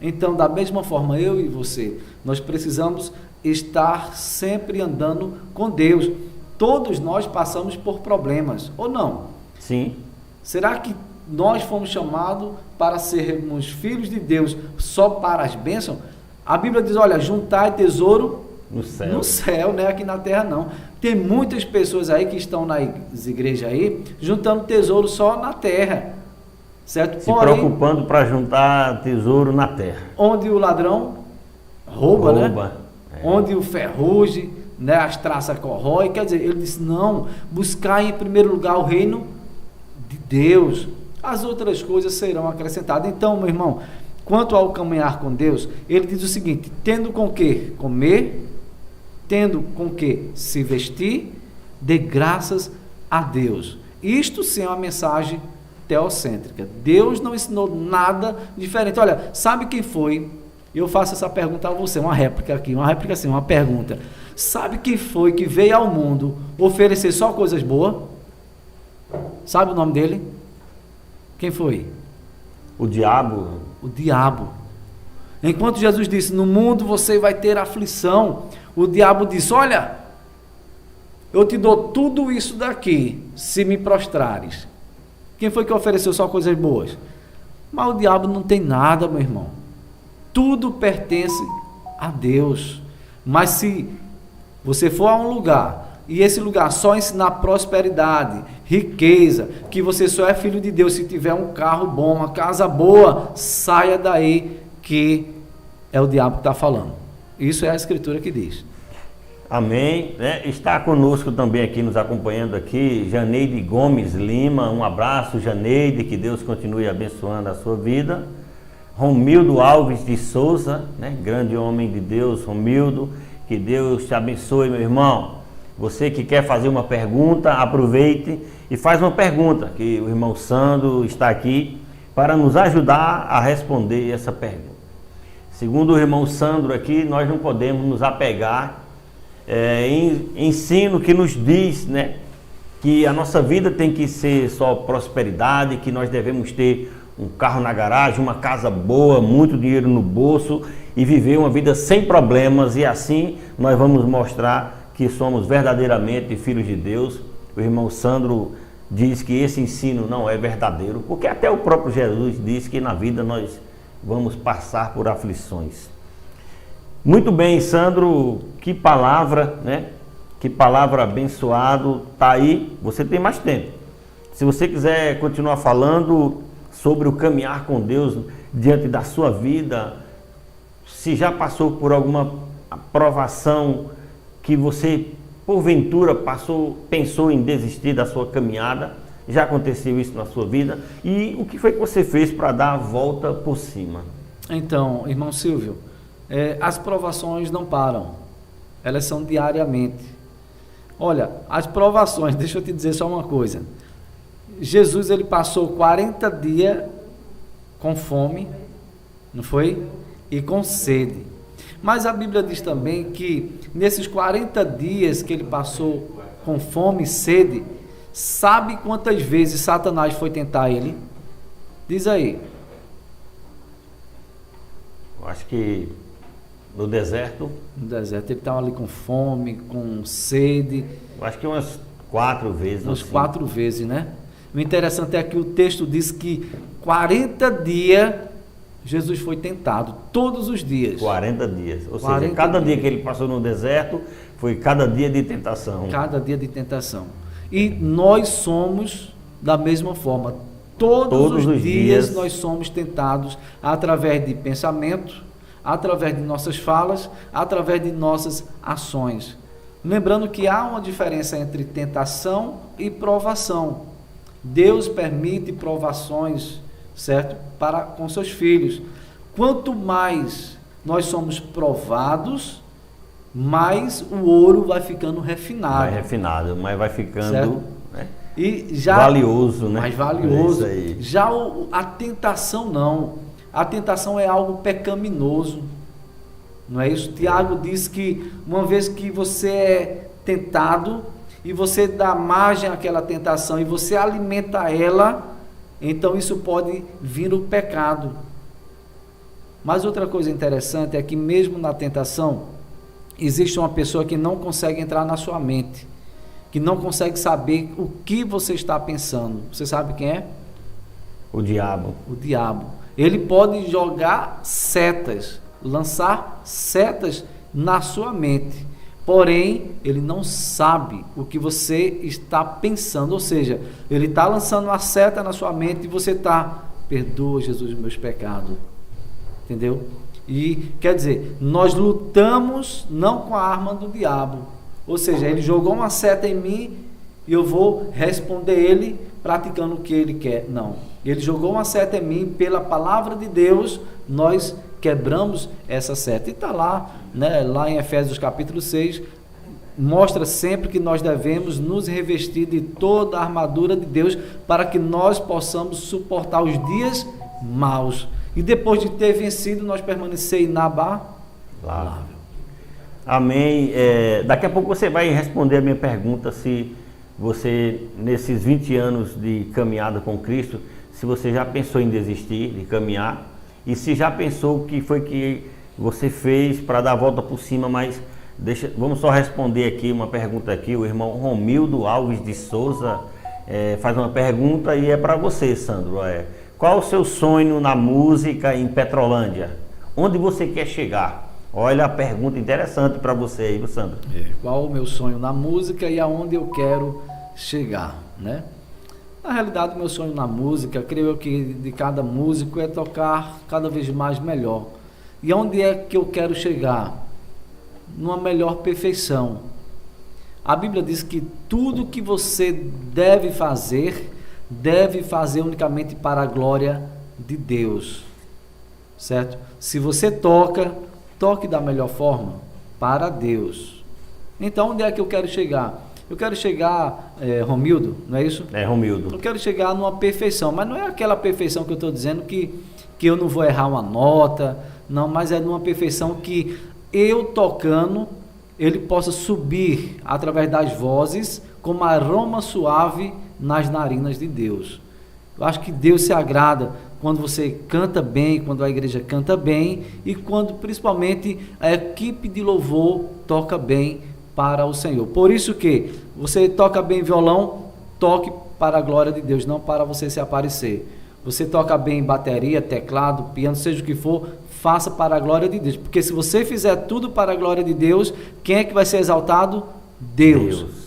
Então, da mesma forma, eu e você, nós precisamos estar sempre andando com Deus. Todos nós passamos por problemas, ou não? Sim. Será que nós fomos chamados para sermos filhos de Deus só para as bênçãos? A Bíblia diz: olha, juntai tesouro no céu, aqui na terra não. Tem muitas pessoas aí que estão nas igrejas aí, juntando tesouro só na terra, certo? Se preocupando para juntar tesouro na terra. Onde o ladrão rouba. Onde o ferrugem, as traças corrói. Quer dizer, ele disse: não, buscar em primeiro lugar o reino de Deus, as outras coisas serão acrescentadas. Então, meu irmão, quanto ao caminhar com Deus, ele diz o seguinte: tendo com que comer, tendo com que se vestir, dê graças a Deus. Isto sim é uma mensagem teocêntrica. Deus não ensinou nada diferente. Olha, sabe quem foi? Eu faço essa pergunta a você, uma réplica assim, uma pergunta. Sabe quem foi que veio ao mundo oferecer só coisas boas? Sabe o nome dele? Quem foi? O diabo. O diabo. Enquanto Jesus disse: no mundo você vai ter aflição, o diabo disse: olha, eu te dou tudo isso daqui se me prostrares. Quem foi que ofereceu só coisas boas? Mas o diabo não tem nada, meu irmão. Tudo pertence a Deus. Mas se você for a um lugar e esse lugar só ensinar prosperidade, riqueza, que você só é filho de Deus se tiver um carro bom, uma casa boa, saia daí, que é o diabo que está falando. Isso é a Escritura que diz. Amém. Está conosco também aqui, nos acompanhando aqui, Janeide Gomes Lima. Um abraço, Janeide, que Deus continue abençoando a sua vida. Romildo Alves de Souza, grande homem de Deus, Romildo, que Deus te abençoe, meu irmão. Você que quer fazer uma pergunta, aproveite e faz uma pergunta, que o irmão Sandro está aqui para nos ajudar a responder essa pergunta. Segundo o irmão Sandro aqui, nós não podemos nos apegar em ensino que nos diz, que a nossa vida tem que ser só prosperidade, que nós devemos ter um carro na garagem, uma casa boa, muito dinheiro no bolso e viver uma vida sem problemas, e assim nós vamos mostrar que somos verdadeiramente filhos de Deus. O irmão Sandro diz que esse ensino não é verdadeiro, porque até o próprio Jesus disse que na vida nós vamos passar por aflições. Muito bem, Sandro, que palavra, né? Que palavra abençoado. Tá aí, você tem mais tempo. Se você quiser continuar falando sobre o caminhar com Deus diante da sua vida, se já passou por alguma provação que você porventura pensou em desistir da sua caminhada, já aconteceu isso na sua vida, e o que foi que você fez para dar a volta por cima? Então, irmão Silvio, as provações não param, elas são diariamente. Olha, as provações, deixa eu te dizer só uma coisa, Jesus ele passou 40 dias com fome, não foi? E com sede. Mas a Bíblia diz também que nesses 40 dias que ele passou com fome e sede, sabe quantas vezes Satanás foi tentar ele? Diz aí. Eu acho que no deserto. No deserto, ele estava ali com fome, com sede. Eu acho que umas 4 vezes. Umas assim. 4 vezes, né? O interessante é que o texto diz que 40 dias Jesus foi tentado, todos os dias. 40 dias. Ou seja, cada dia que ele passou no deserto foi cada dia de tentação. Cada dia de tentação. E nós somos da mesma forma. Todos os dias nós somos tentados através de pensamento, através de nossas falas, através de nossas ações. Lembrando que há uma diferença entre tentação e provação. Deus permite provações, certo? Com seus filhos. Quanto mais nós somos provados, mais o ouro vai ficando refinado. Vai refinado, mas vai ficando, né, e já, valioso, né? Mais valioso. É isso aí. Já a tentação não. A tentação é algo pecaminoso. Não é isso? Tiago diz que uma vez que você é tentado e você dá margem àquela tentação e você alimenta ela, então isso pode vir o pecado. Mas outra coisa interessante é que mesmo na tentação, existe uma pessoa que não consegue entrar na sua mente, que não consegue saber o que você está pensando. Você sabe quem é? O diabo. O diabo. Ele pode jogar setas, lançar setas na sua mente. Porém, ele não sabe o que você está pensando, ou seja, ele está lançando uma seta na sua mente e você está, perdoa, Jesus, meus pecados, entendeu? E, quer dizer, nós lutamos não com a arma do diabo, ou seja, ele jogou uma seta em mim e eu vou responder ele praticando o que ele quer. Não, ele jogou uma seta em mim, pela palavra de Deus, nós quebramos essa seta. E está lá, né, lá em Efésios capítulo 6, mostra sempre que nós devemos nos revestir de toda a armadura de Deus para que nós possamos suportar os dias maus. E depois de ter vencido, nós permanecer inabalável. Amém. Daqui a pouco você vai responder a minha pergunta, se você, nesses 20 anos de caminhada com Cristo, se você já pensou em desistir de caminhar, e se já pensou o que foi que você fez para dar a volta por cima. Mas vamos só responder aqui uma pergunta aqui. O irmão Romildo Alves de Souza faz uma pergunta e é para você, Sandro. Qual o seu sonho na música em Petrolândia? Onde você quer chegar? Olha a pergunta interessante para você aí, Sandro. Qual o meu sonho na música e aonde eu quero chegar, né? Na realidade, o meu sonho na música, creio que de cada músico, é tocar cada vez mais melhor. E onde é que eu quero chegar? Numa melhor perfeição. A Bíblia diz que tudo que você deve fazer unicamente para a glória de Deus, certo? Se você toque da melhor forma para Deus. Então, onde é que eu quero chegar? Eu quero chegar, Romildo, não é isso? Romildo. Eu quero chegar numa perfeição, mas não é aquela perfeição que eu estou dizendo que eu não vou errar uma nota, não, mas é numa perfeição que eu tocando, ele possa subir através das vozes como aroma suave nas narinas de Deus. Eu acho que Deus se agrada quando você canta bem, quando a igreja canta bem e quando principalmente a equipe de louvor toca bem para o Senhor. Por isso que você toca bem violão, toque para a glória de Deus, não para você se aparecer. Você toca bem bateria, teclado, piano, seja o que for, faça para a glória de Deus. Porque se você fizer tudo para a glória de Deus, quem é que vai ser exaltado? Deus.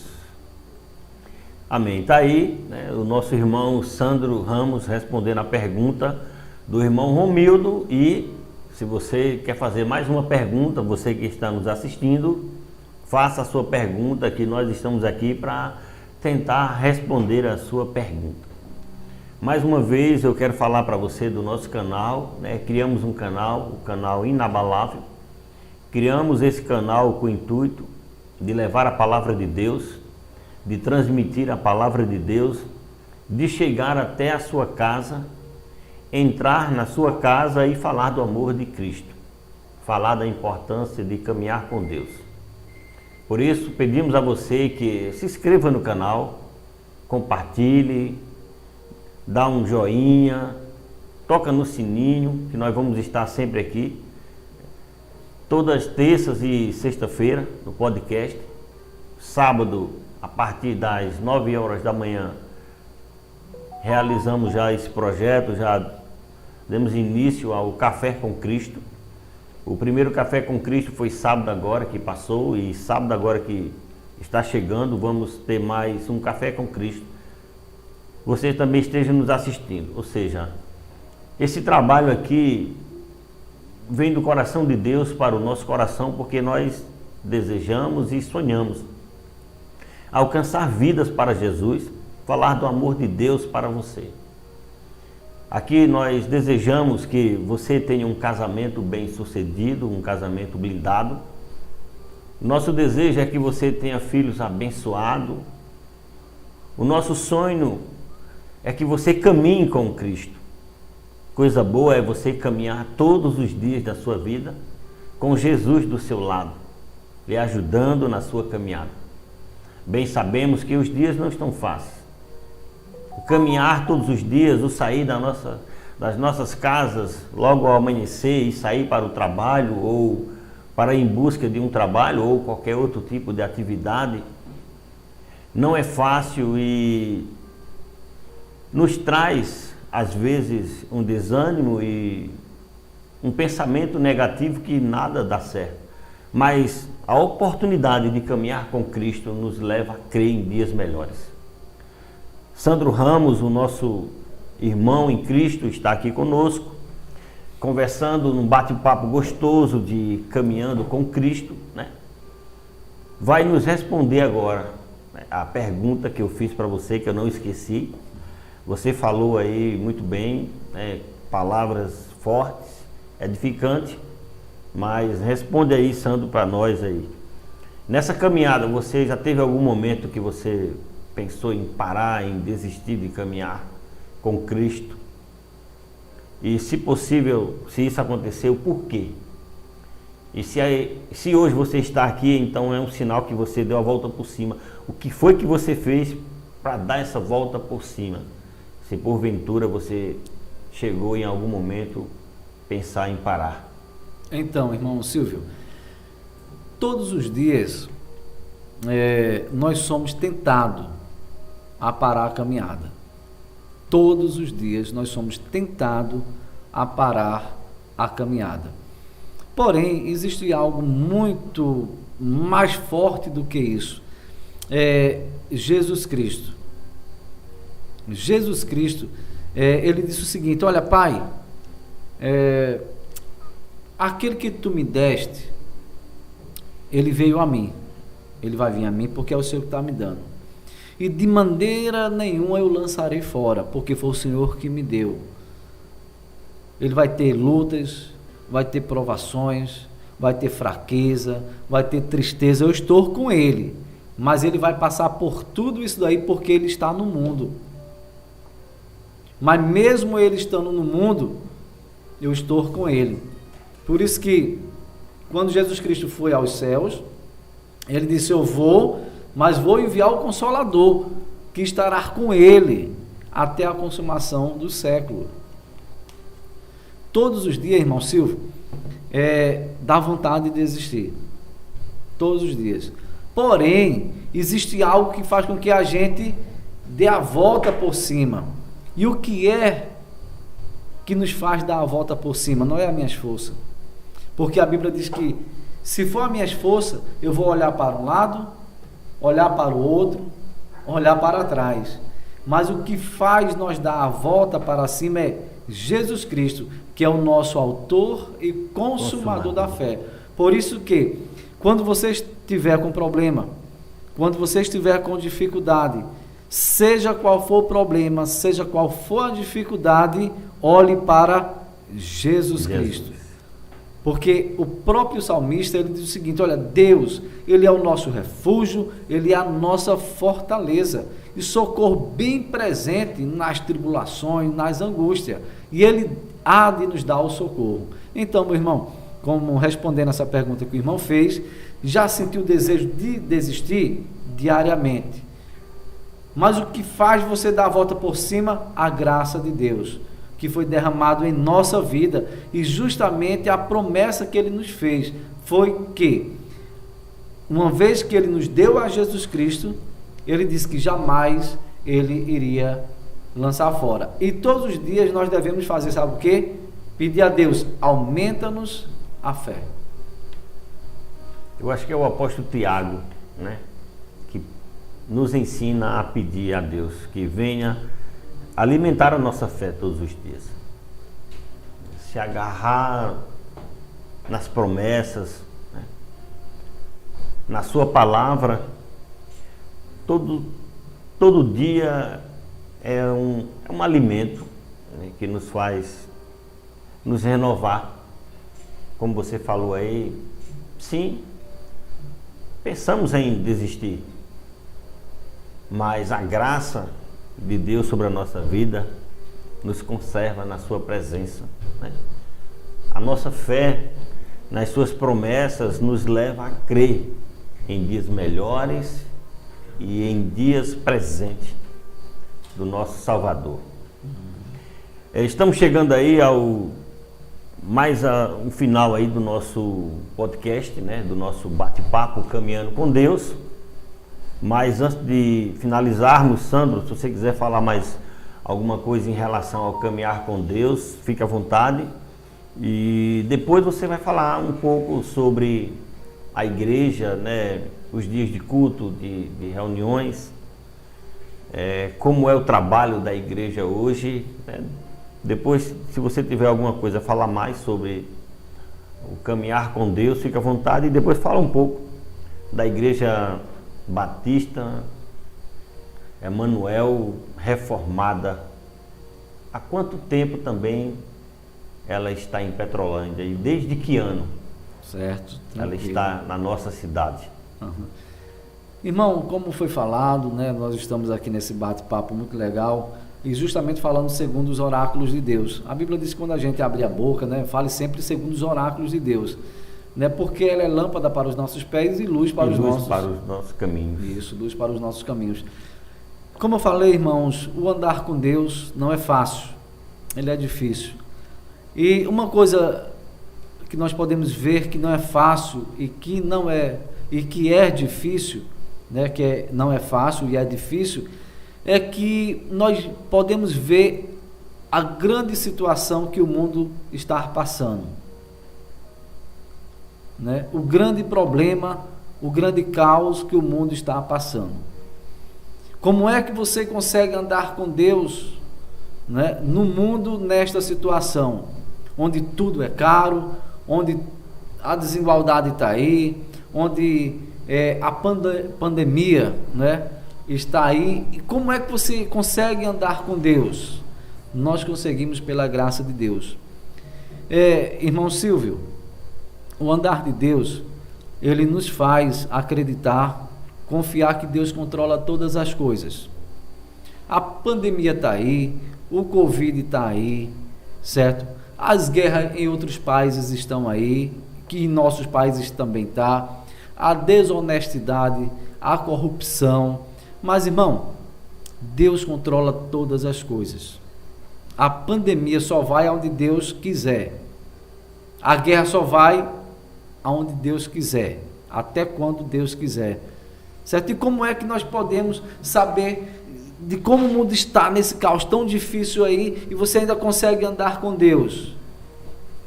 Amém. Está aí, né, o nosso irmão Sandro Ramos respondendo a pergunta do irmão Romildo. E se você quer fazer mais uma pergunta, você que está nos assistindo, faça a sua pergunta, que nós estamos aqui para tentar responder a sua pergunta. Mais uma vez eu quero falar para você do nosso canal, né? Criamos um canal, o canal Inabalável. Criamos esse canal com o intuito de levar a palavra de Deus, de transmitir a palavra de Deus, de chegar até a sua casa, entrar na sua casa e falar do amor de Cristo, falar da importância de caminhar com Deus. Por isso pedimos a você que se inscreva no canal, compartilhe, dá um joinha, toca no sininho, que nós vamos estar sempre aqui, todas terças e sexta-feira, no podcast. Sábado, a partir das 9 horas da manhã, realizamos já esse projeto, já demos início ao Café com Cristo. O primeiro Café com Cristo foi sábado agora que passou, e sábado agora que está chegando, vamos ter mais um Café com Cristo. Você também esteja nos assistindo, ou seja, esse trabalho aqui vem do coração de Deus para o nosso coração, porque nós desejamos e sonhamos alcançar vidas para Jesus, falar do amor de Deus para você. Aqui nós desejamos que você tenha um casamento bem sucedido, um casamento blindado. Nosso desejo é que você tenha filhos abençoados. O nosso sonho é que você caminhe com Cristo. Coisa boa é você caminhar todos os dias da sua vida com Jesus do seu lado, lhe ajudando na sua caminhada. Bem sabemos que os dias não estão fáceis. O caminhar todos os dias, o sair das nossas casas logo ao amanhecer e sair para o trabalho ou para ir em busca de um trabalho ou qualquer outro tipo de atividade, não é fácil e nos traz, às vezes, um desânimo e um pensamento negativo que nada dá certo. Mas a oportunidade de caminhar com Cristo nos leva a crer em dias melhores. Sandro Ramos, o nosso irmão em Cristo, está aqui conosco, conversando num bate-papo gostoso de caminhando com Cristo, né? Vai nos responder agora, né, a pergunta que eu fiz para você, que eu não esqueci. Você falou aí muito bem, né, palavras fortes, edificantes, mas responde aí, Sandro, para nós aí. Nessa caminhada, você já teve algum momento que você pensou em parar, em desistir de caminhar com Cristo? E se possível, se isso aconteceu, por quê? E se hoje você está aqui, então é um sinal que você deu a volta por cima. O que foi que você fez para dar essa volta por cima? Se porventura você chegou em algum momento pensar em parar. Então, irmão Silvio, todos os dias nós somos tentados a parar a caminhada. Todos os dias nós somos tentados a parar a caminhada. Porém, existe algo muito mais forte do que isso. Jesus Cristo. Jesus Cristo, ele disse o seguinte: olha, Pai, aquele que tu me deste, ele veio a mim. Ele vai vir a mim porque é o Senhor que está me dando. E de maneira nenhuma eu lançarei fora, porque foi o Senhor que me deu. Ele vai ter lutas, vai ter provações, vai ter fraqueza, vai ter tristeza. Eu estou com ele, mas ele vai passar por tudo isso daí porque ele está no mundo. Mas mesmo ele estando no mundo, eu estou com ele. Por isso que quando Jesus Cristo foi aos céus, ele disse: eu vou, mas vou enviar o Consolador, que estará com ele até a consumação do século. Todos os dias, irmão Silvio, dá vontade de desistir. Todos os dias. Porém, existe algo que faz com que a gente dê a volta por cima. E o que é que nos faz dar a volta por cima? Não é as minhas forças. Porque a Bíblia diz que se for as minhas forças, eu vou olhar para um lado, olhar para o outro, olhar para trás. Mas o que faz nós dar a volta para cima é Jesus Cristo, que é o nosso autor e consumador da fé. Por isso que, quando você estiver com problema, quando você estiver com dificuldade, seja qual for o problema, seja qual for a dificuldade, olhe para Jesus Cristo. Porque o próprio salmista, ele diz o seguinte: olha, Deus, Ele é o nosso refúgio, Ele é a nossa fortaleza e socorro bem presente nas tribulações, nas angústias, e Ele há de nos dar o socorro. Então, meu irmão, como respondendo essa pergunta que o irmão fez, já sentiu o desejo de desistir? Diariamente. Mas o que faz você dar a volta por cima? A graça de Deus, que foi derramado em nossa vida, e justamente a promessa que Ele nos fez foi que, uma vez que Ele nos deu a Jesus Cristo, Ele disse que jamais Ele iria lançar fora. E todos os dias nós devemos fazer, sabe o quê? Pedir a Deus, aumenta-nos a fé. Eu acho que é o apóstolo Tiago, né, que nos ensina a pedir a Deus que venha alimentar a nossa fé todos os dias. Se agarrar nas promessas, né, na sua palavra, todo dia é um alimento, né, que nos faz nos renovar. Como você falou aí, sim, pensamos em desistir, mas a graça de Deus sobre a nossa vida nos conserva na sua presença, né? A nossa fé nas suas promessas nos leva a crer em dias melhores e em dias presentes do nosso Salvador. Estamos chegando aí ao final aí do nosso podcast, né? Do nosso bate-papo Caminhando com Deus. Mas antes de finalizarmos, Sandro, se você quiser falar mais alguma coisa em relação ao caminhar com Deus, fique à vontade. E depois você vai falar um pouco sobre a igreja, né, os dias de culto, de reuniões, como é o trabalho da igreja hoje, né? Depois, se você tiver alguma coisa a falar mais sobre o caminhar com Deus, fique à vontade. E depois fala um pouco da igreja Batista Emanuel Reformada. Há quanto tempo também ela está em Petrolândia e desde que ano? Certo. Ela está na nossa cidade. Uhum. Irmão, como foi falado, né, nós estamos aqui nesse bate-papo muito legal e justamente falando segundo os oráculos de Deus. A Bíblia diz que quando a gente abre a boca, né, fale sempre segundo os oráculos de Deus, né, porque ela é lâmpada para os nossos pés e luz para os nossos caminhos. Isso, luz para os nossos caminhos. Como eu falei, irmãos, o andar com Deus não é fácil, ele é difícil. E uma coisa que nós podemos ver que não é fácil e que é difícil, né, não é fácil e é difícil, é que nós podemos ver a grande situação que o mundo está passando, né? O grande problema, o grande caos que o mundo está passando. Como é que você consegue andar com Deus, né, no mundo, nesta situação, onde tudo é caro, onde a desigualdade está aí, onde a pandemia, né, está aí? E como é que você consegue andar com Deus? Nós conseguimos pela graça de Deus. Irmão Silvio, o andar de Deus, ele nos faz acreditar, confiar que Deus controla todas as coisas. A pandemia está aí, o Covid está aí, certo? As guerras em outros países estão aí, que em nossos países também está. A desonestidade, a corrupção. Mas, irmão, Deus controla todas as coisas. a pandemia só vai aonde Deus quiser. A guerra só vai aonde Deus quiser, até quando Deus quiser. Certo? E como é que nós podemos saber de como o mundo está nesse caos tão difícil aí e você ainda consegue andar com Deus?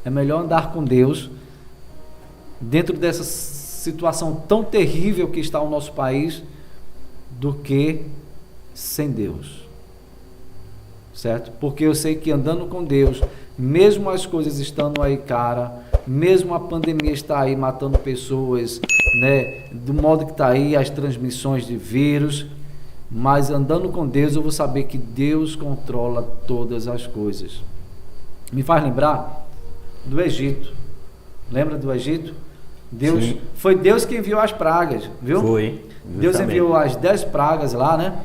É melhor andar com Deus dentro dessa situação tão terrível que está o nosso país do que sem Deus. Certo? Porque eu sei que andando com Deus, mesmo as coisas estando aí, cara, mesmo a pandemia está aí matando pessoas, né, do modo que está aí, as transmissões de vírus, mas andando com Deus eu vou saber que Deus controla todas as coisas. Me faz lembrar do Egito. Lembra do Egito? Deus, sim, foi Deus que enviou as pragas, viu? Foi. Deus Justamente. enviou as 10 pragas lá, né?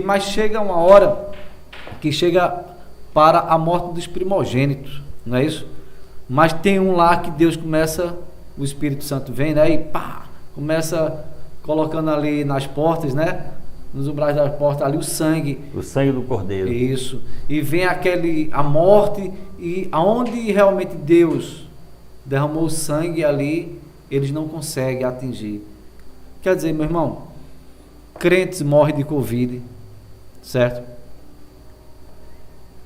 Mas chega uma hora que chega para a morte dos primogênitos, não é isso? Mas tem um lá que Deus começa, o Espírito Santo vem, né? E pá, começa colocando ali nas portas, né? Nos umbrais da porta ali o sangue do cordeiro. Isso. E vem a morte, e aonde realmente Deus derramou o sangue ali, eles não conseguem atingir. Quer dizer, meu irmão, crentes morrem de Covid, certo?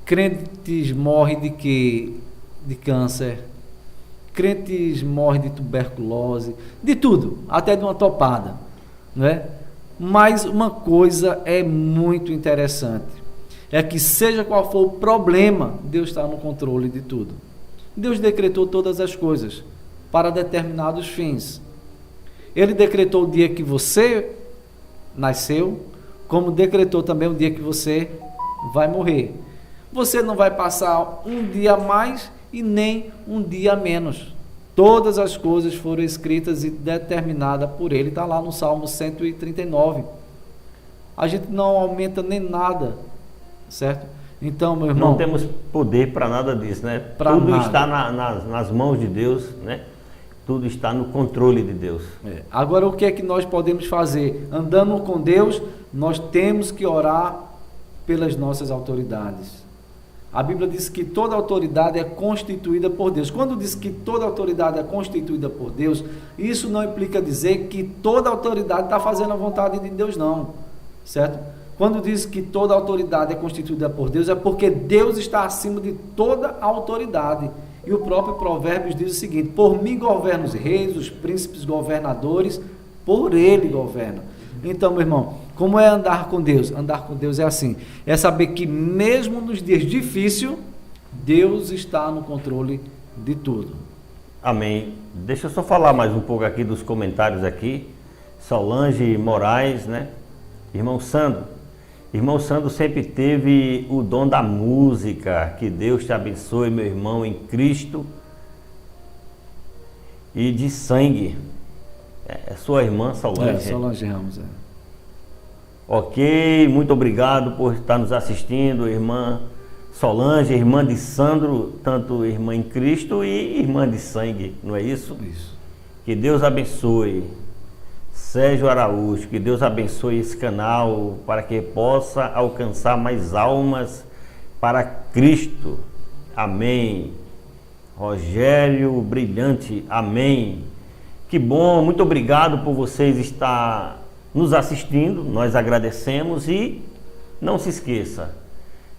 Crentes morrem de quê? De câncer. Crentes morrem de tuberculose, de tudo, até de uma topada, né? Mas uma coisa é muito interessante, é que seja qual for o problema, Deus está no controle de tudo. Deus decretou todas as coisas para determinados fins. Ele decretou o dia que você nasceu, como decretou também o dia que você vai morrer. Você não vai passar um dia a mais e nem um dia a menos. Todas as coisas foram escritas e determinadas por Ele. Está lá no Salmo 139. A gente não aumenta nem nada, certo? Então, meu irmão... Não temos poder para nada disso, né? Tudo nada. Está nas mãos de Deus, né? Tudo está no controle de Deus. Agora, o que é que nós podemos fazer? Andando com Deus, nós temos que orar pelas nossas autoridades. A Bíblia diz que toda autoridade é constituída por Deus. Quando diz que toda autoridade é constituída por Deus, isso não implica dizer que toda autoridade está fazendo a vontade de Deus, não. Certo? Quando diz que toda autoridade é constituída por Deus, é porque Deus está acima de toda a autoridade. E o próprio Provérbios diz o seguinte: por mim governam os reis, os príncipes governadores, por Ele governam. Então, meu irmão, como é andar com Deus? Andar com Deus é assim, é saber que mesmo nos dias difíceis, Deus está no controle de tudo. Amém. Deixa eu só falar mais um pouco aqui dos comentários aqui. Solange Moraes, né? Irmão Sandro sempre teve o dom da música. Que Deus te abençoe, meu irmão, em Cristo e de sangue. É sua irmã Solange. Solange Ramos, Ok, muito obrigado por estar nos assistindo, irmã Solange, irmã de Sandro, tanto irmã em Cristo e irmã de sangue, não é isso? Isso. Que Deus abençoe. Sérgio Araújo, que Deus abençoe esse canal para que possa alcançar mais almas para Cristo. Amém. Rogério Brilhante, amém. Que bom, muito obrigado por vocês estar nos assistindo, nós agradecemos e não se esqueça,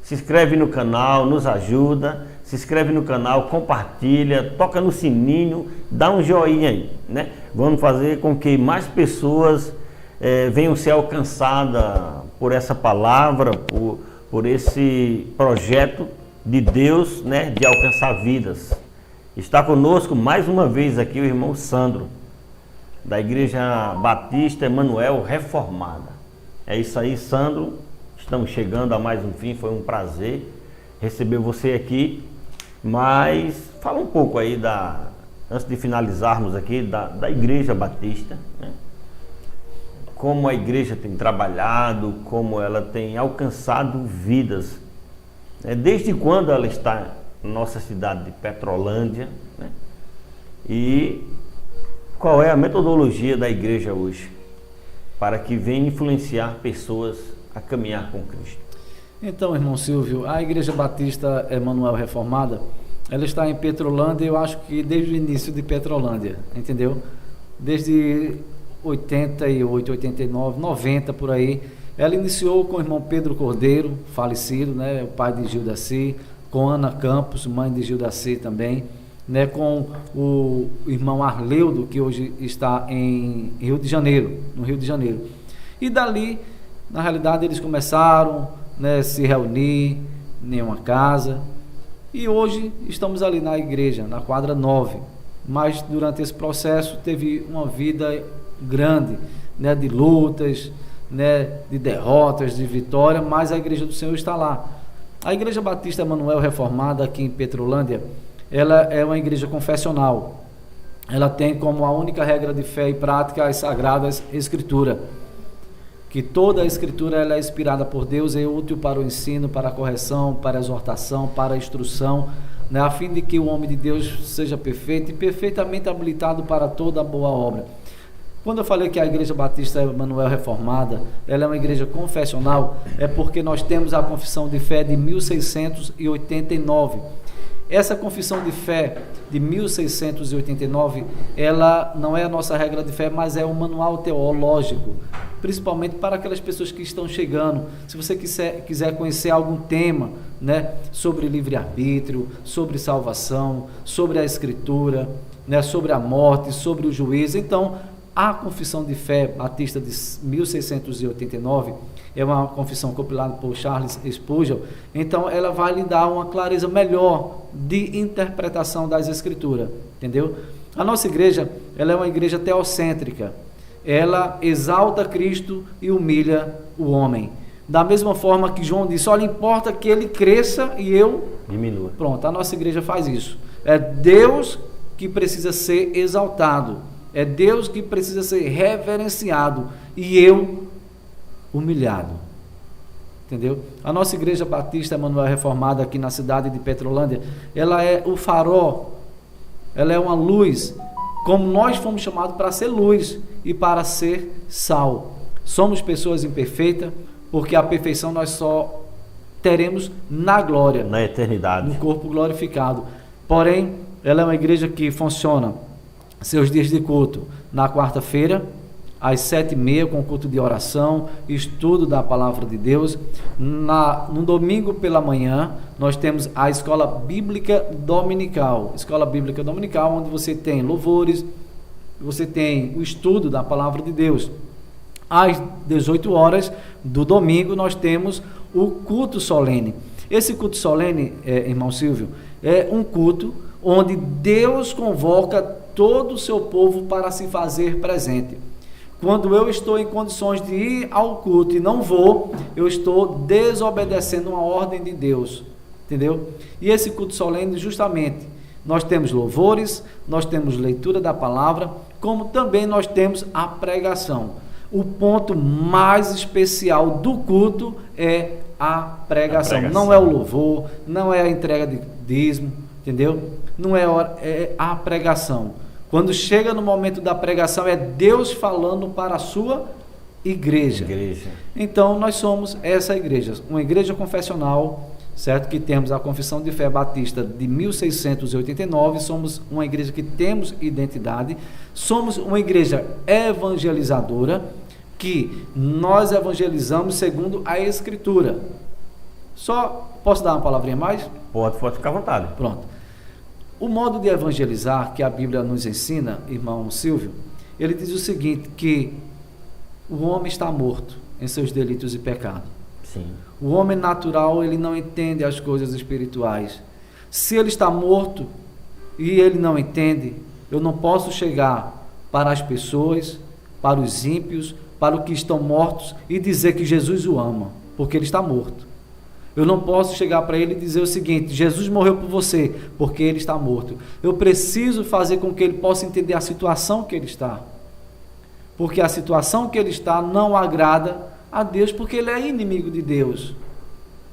se inscreve no canal, nos ajuda, se inscreve no canal, compartilha, toca no sininho, dá um joinha aí, né? Vamos fazer com que mais pessoas venham ser alcançadas por essa palavra, por esse projeto de Deus, né? De alcançar vidas. Está conosco mais uma vez aqui o irmão Sandro, da Igreja Batista Emanuel Reformada. É isso aí, Sandro. Estamos chegando a mais um fim. Foi um prazer receber você aqui. Mas fala um pouco aí antes de finalizarmos aqui, da Igreja Batista, né? Como a igreja tem trabalhado, como ela tem alcançado vidas, né? Desde quando ela está na nossa cidade de Petrolândia, né? E qual é a metodologia da igreja hoje para que venha influenciar pessoas a caminhar com Cristo? Então, irmão Silvio, a Igreja Batista Emanuel Reformada, ela está em Petrolândia, eu acho que desde o início de Petrolândia, entendeu? Desde 88, 89, 90 por aí. Ela iniciou com o irmão Pedro Cordeiro, falecido, né, o pai de Gildaci, com Ana Campos, mãe de Gildaci também, né, com o irmão Arleudo, que hoje está em Rio de Janeiro, no Rio de Janeiro. E dali, na realidade, eles começaram, né, se reunir em uma casa, e hoje estamos ali na igreja, na quadra 9, mas durante esse processo teve uma vida grande, né, de lutas, né, de derrotas, de vitória, mas a igreja do Senhor está lá. A Igreja Batista Emanuel Reformada aqui em Petrolândia, ela é uma igreja confessional. Ela tem como a única regra de fé e prática as Sagradas Escrituras, que toda a Escritura ela é inspirada por Deus e é útil para o ensino, para a correção, para a exortação, para a instrução, né, a fim de que o homem de Deus seja perfeito e perfeitamente habilitado para toda boa obra. Quando eu falei que a Igreja Batista Emanuel Reformada, ela é uma igreja confessional, é porque nós temos a confissão de fé de 1689. Essa confissão de fé de 1689, ela não é a nossa regra de fé, mas é um manual teológico, principalmente para aquelas pessoas que estão chegando. Se você quiser conhecer algum tema, né, sobre livre-arbítrio, sobre salvação, sobre a Escritura, né, sobre a morte, sobre o juízo, então a confissão de fé batista de 1689 é uma confissão compilada por Charles Spurgeon, então ela vai lhe dar uma clareza melhor de interpretação das Escrituras, entendeu? A nossa igreja, ela é uma igreja teocêntrica, ela exalta Cristo e humilha o homem, da mesma forma que João disse, olha, importa que ele cresça e eu diminua. Pronto, a nossa igreja faz isso, é Deus que precisa ser exaltado, é Deus que precisa ser reverenciado e eu humilhado, entendeu? A nossa Igreja Batista Emanuel Reformada aqui na cidade de Petrolândia, ela é o farol, ela é uma luz, como nós fomos chamados para ser luz e para ser sal. Somos pessoas imperfeitas, porque a perfeição nós só teremos na glória, na eternidade, no corpo glorificado. Porém, ela é uma igreja que funciona seus dias de culto na quarta-feira, às 7h30, com culto de oração, estudo da palavra de Deus. No domingo pela manhã, nós temos a Escola Bíblica Dominical. Escola Bíblica Dominical, onde você tem louvores, você tem o estudo da palavra de Deus. Às 18 horas do domingo, nós temos o culto solene. Esse culto solene, irmão Silvio, é um culto onde Deus convoca todo o seu povo para se fazer presente. Quando eu estou em condições de ir ao culto e não vou, eu estou desobedecendo uma ordem de Deus, entendeu? E esse culto solene, justamente, nós temos louvores, nós temos leitura da palavra, como também nós temos a pregação. O ponto mais especial do culto é a pregação. Não é o louvor, não é a entrega de dízimo, entendeu? Não é a pregação. Quando chega no momento da pregação, é Deus falando para a sua igreja. Então, nós somos essa igreja, uma igreja confessional, certo? Que temos a Confissão de Fé Batista de 1689, somos uma igreja que temos identidade, somos uma igreja evangelizadora, que nós evangelizamos segundo a Escritura. Só posso dar uma palavrinha a mais? Pode ficar à vontade. Pronto. O modo de evangelizar que a Bíblia nos ensina, irmão Silvio, ele diz o seguinte, que o homem está morto em seus delitos e pecados. Sim. O homem natural, ele não entende as coisas espirituais. Se ele está morto e ele não entende, eu não posso chegar para as pessoas, para os ímpios, para os que estão mortos e dizer que Jesus o ama, porque ele está morto. Eu não posso chegar para ele e dizer o seguinte, Jesus morreu por você, porque ele está morto. Eu preciso fazer com que ele possa entender a situação que ele está. Porque a situação que ele está não agrada a Deus, porque ele é inimigo de Deus.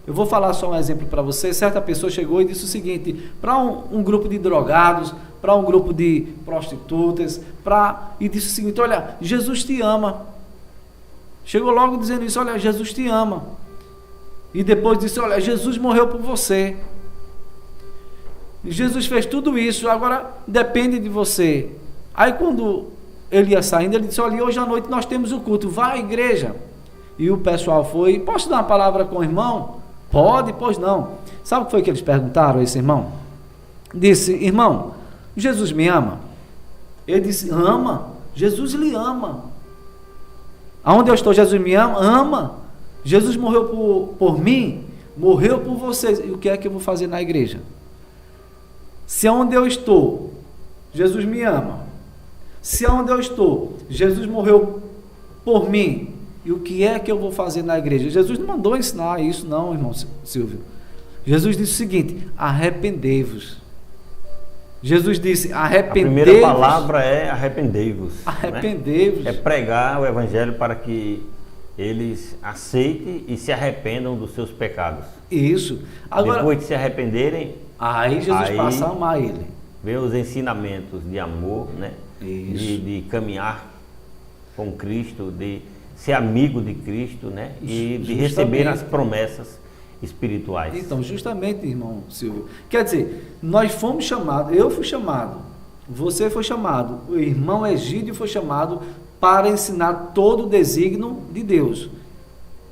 Eu vou falar só um exemplo para você. Certa pessoa chegou e disse o seguinte, para um grupo de drogados, para um grupo de prostitutas, e disse o seguinte, olha, Jesus te ama. Chegou logo dizendo isso, olha, Jesus te ama. E depois disse, olha, Jesus morreu por você. Jesus fez tudo isso, agora depende de você. Aí quando ele ia saindo, ele disse, olha, hoje à noite nós temos o culto, vai à igreja. E o pessoal foi, posso dar uma palavra com o irmão? Pode, pois não. Sabe o que foi que eles perguntaram a esse irmão? Disse, irmão, Jesus me ama? Ele disse, ama, Jesus lhe ama. Aonde eu estou, Jesus me ama? Ama. Jesus morreu por mim, morreu por vocês. E o que é que eu vou fazer na igreja? Se aonde eu estou, Jesus me ama. Se aonde eu estou, Jesus morreu por mim, e o que é que eu vou fazer na igreja? Jesus não mandou ensinar isso não, irmão Silvio. Jesus disse o seguinte, arrependei-vos. Jesus disse, arrependei-vos. A primeira palavra é arrependei-vos. Arrependei-vos. Né? É pregar o evangelho para que eles aceitem e se arrependam dos seus pecados. Isso. Agora, depois de se arrependerem, aí Jesus passa a amar ele. Vê os ensinamentos de amor, né? De caminhar com Cristo, de ser amigo de Cristo, né? E de receber as promessas espirituais. Então, justamente, irmão Silvio, quer dizer, nós fomos chamados, eu fui chamado, você foi chamado, o irmão Egídio foi chamado para ensinar todo o desígnio de Deus.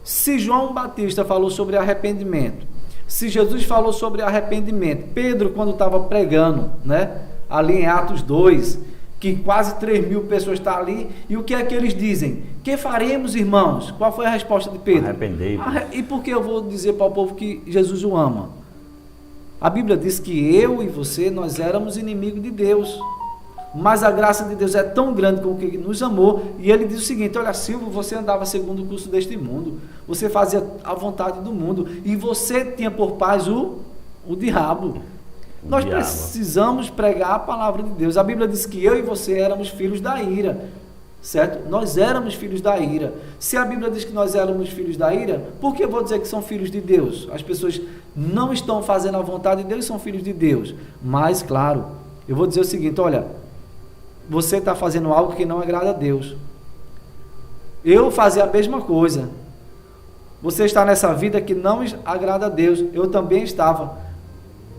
Se João Batista falou sobre arrependimento, se Jesus falou sobre arrependimento, Pedro, quando estava pregando, né, ali em Atos 2, que quase 3.000 pessoas estão ali, e o que é que eles dizem? Que faremos, irmãos? Qual foi a resposta de Pedro? Arrependei-vos. E por que eu vou dizer para o povo que Jesus o ama? A Bíblia diz que eu e você, nós éramos inimigos de Deus, mas a graça de Deus é tão grande com que nos amou, e ele diz o seguinte, olha Silvio, você andava segundo o curso deste mundo, você fazia a vontade do mundo, e você tinha por paz o diabo. Nós precisamos pregar a palavra de Deus. A Bíblia diz que eu e você éramos filhos da ira, certo? Nós éramos filhos da ira. Se a Bíblia diz que nós éramos filhos da ira, por que eu vou dizer que são filhos de Deus? As pessoas não estão fazendo a vontade de Deus e são filhos de Deus. Mas, claro, eu vou dizer o seguinte, olha, você está fazendo algo que não agrada a Deus. Eu fazia a mesma coisa. Você está nessa vida que não agrada a Deus. Eu também estava.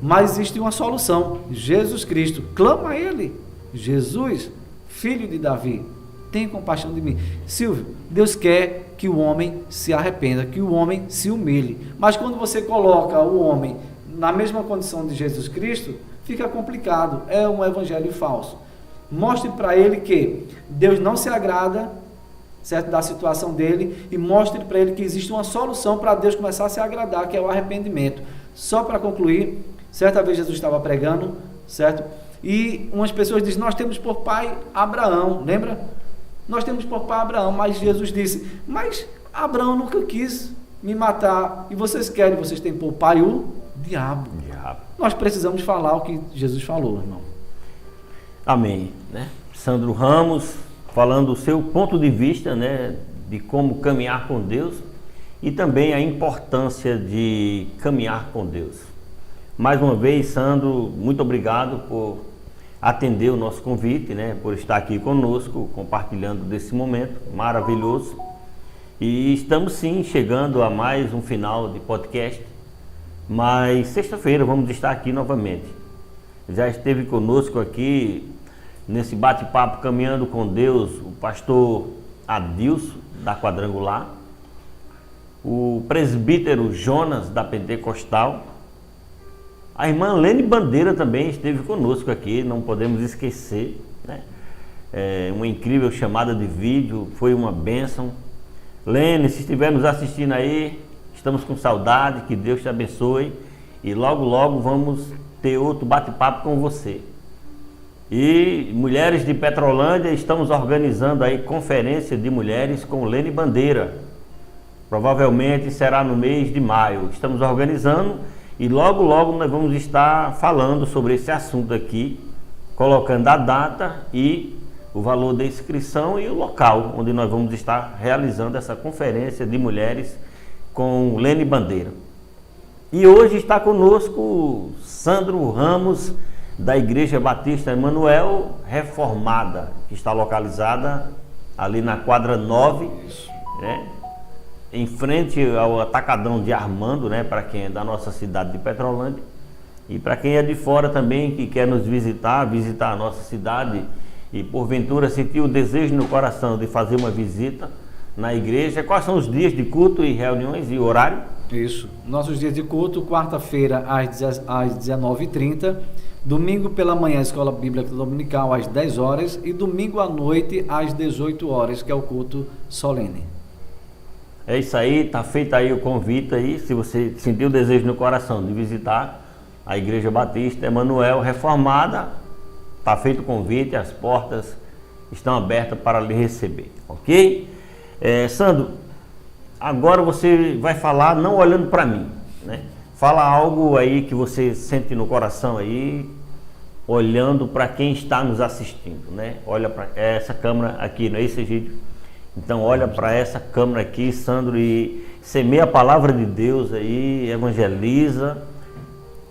Mas existe uma solução, Jesus Cristo, clama a Ele, Jesus, filho de Davi, tem compaixão de mim. Silvio, Deus quer que o homem se arrependa, que o homem se humilhe, mas quando você coloca o homem na mesma condição de Jesus Cristo, fica complicado, é um evangelho falso. Mostre para ele que Deus não se agrada, certo, da situação dele, e mostre para ele que existe uma solução para Deus começar a se agradar, que é o arrependimento. Só para concluir, certa vez Jesus estava pregando, certo? E umas pessoas dizem, nós temos por pai Abraão, lembra? Nós temos por pai Abraão, mas Jesus disse, mas Abraão nunca quis me matar, e vocês querem, vocês têm por pai o diabo. Nós precisamos falar o que Jesus falou, irmão. Amém, né? Sandro Ramos, falando o seu ponto de vista, né, de como caminhar com Deus, e também a importância de caminhar com Deus. Mais uma vez, Sandro, muito obrigado por atender o nosso convite, né, por estar aqui conosco, compartilhando desse momento maravilhoso. E estamos sim chegando a mais um final de podcast, mas sexta-feira vamos estar aqui novamente. Já esteve conosco aqui nesse bate-papo Caminhando com Deus o pastor Adilson, da Quadrangular, o presbítero Jonas, da Pentecostal, a irmã Lene Bandeira também esteve conosco aqui, não podemos esquecer, né? Uma incrível chamada de vídeo, foi uma bênção. Lene, se estiver nos assistindo aí, estamos com saudade, que Deus te abençoe, e logo logo vamos ter outro bate-papo com você. E mulheres de Petrolândia, estamos organizando aí conferência de mulheres com Lene Bandeira, provavelmente será no mês de maio, estamos organizando. E logo, logo nós vamos estar falando sobre esse assunto aqui, colocando a data e o valor da inscrição e o local onde nós vamos estar realizando essa conferência de mulheres com Lene Bandeira. E hoje está conosco Sandro Ramos, da Igreja Batista Emanuel Reformada, que está localizada ali na quadra 9, né? em frente ao Atacadão de Armando, né, para quem é da nossa cidade de Petrolândia, e para quem é de fora também, que quer nos visitar a nossa cidade e porventura sentir o desejo no coração de fazer uma visita na igreja. Quais são os dias de culto e reuniões e horário? Isso. Nossos dias de culto: quarta-feira às 19h30, domingo pela manhã, Escola Bíblica Dominical às 10 horas e domingo à noite às 18 horas, que é o culto solene. É isso aí, tá feito aí o convite aí, se você sentir o desejo no coração de visitar a Igreja Batista Emanuel Reformada, tá feito o convite, as portas estão abertas para lhe receber, ok? Sandro, agora você vai falar não olhando para mim, né? Fala algo aí que você sente no coração aí, olhando para quem está nos assistindo, né? Olha para essa câmera aqui, não é esse vídeo? Então olha para essa câmera aqui, Sandro, e semeia a palavra de Deus aí, evangeliza,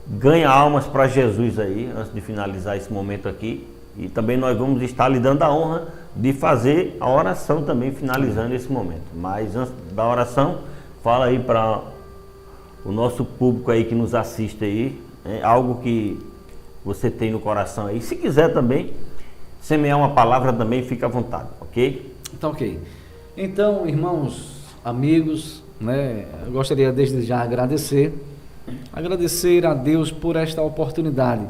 ganha almas para Jesus aí, antes de finalizar esse momento aqui. E também nós vamos estar lhe dando a honra de fazer a oração também, finalizando esse momento. Mas antes da oração, fala aí para o nosso público aí que nos assiste aí, algo que você tem no coração aí. Se quiser também semear uma palavra também, fica à vontade, ok? Então, ok. Então, irmãos, amigos, né, eu gostaria desde já agradecer a Deus por esta oportunidade.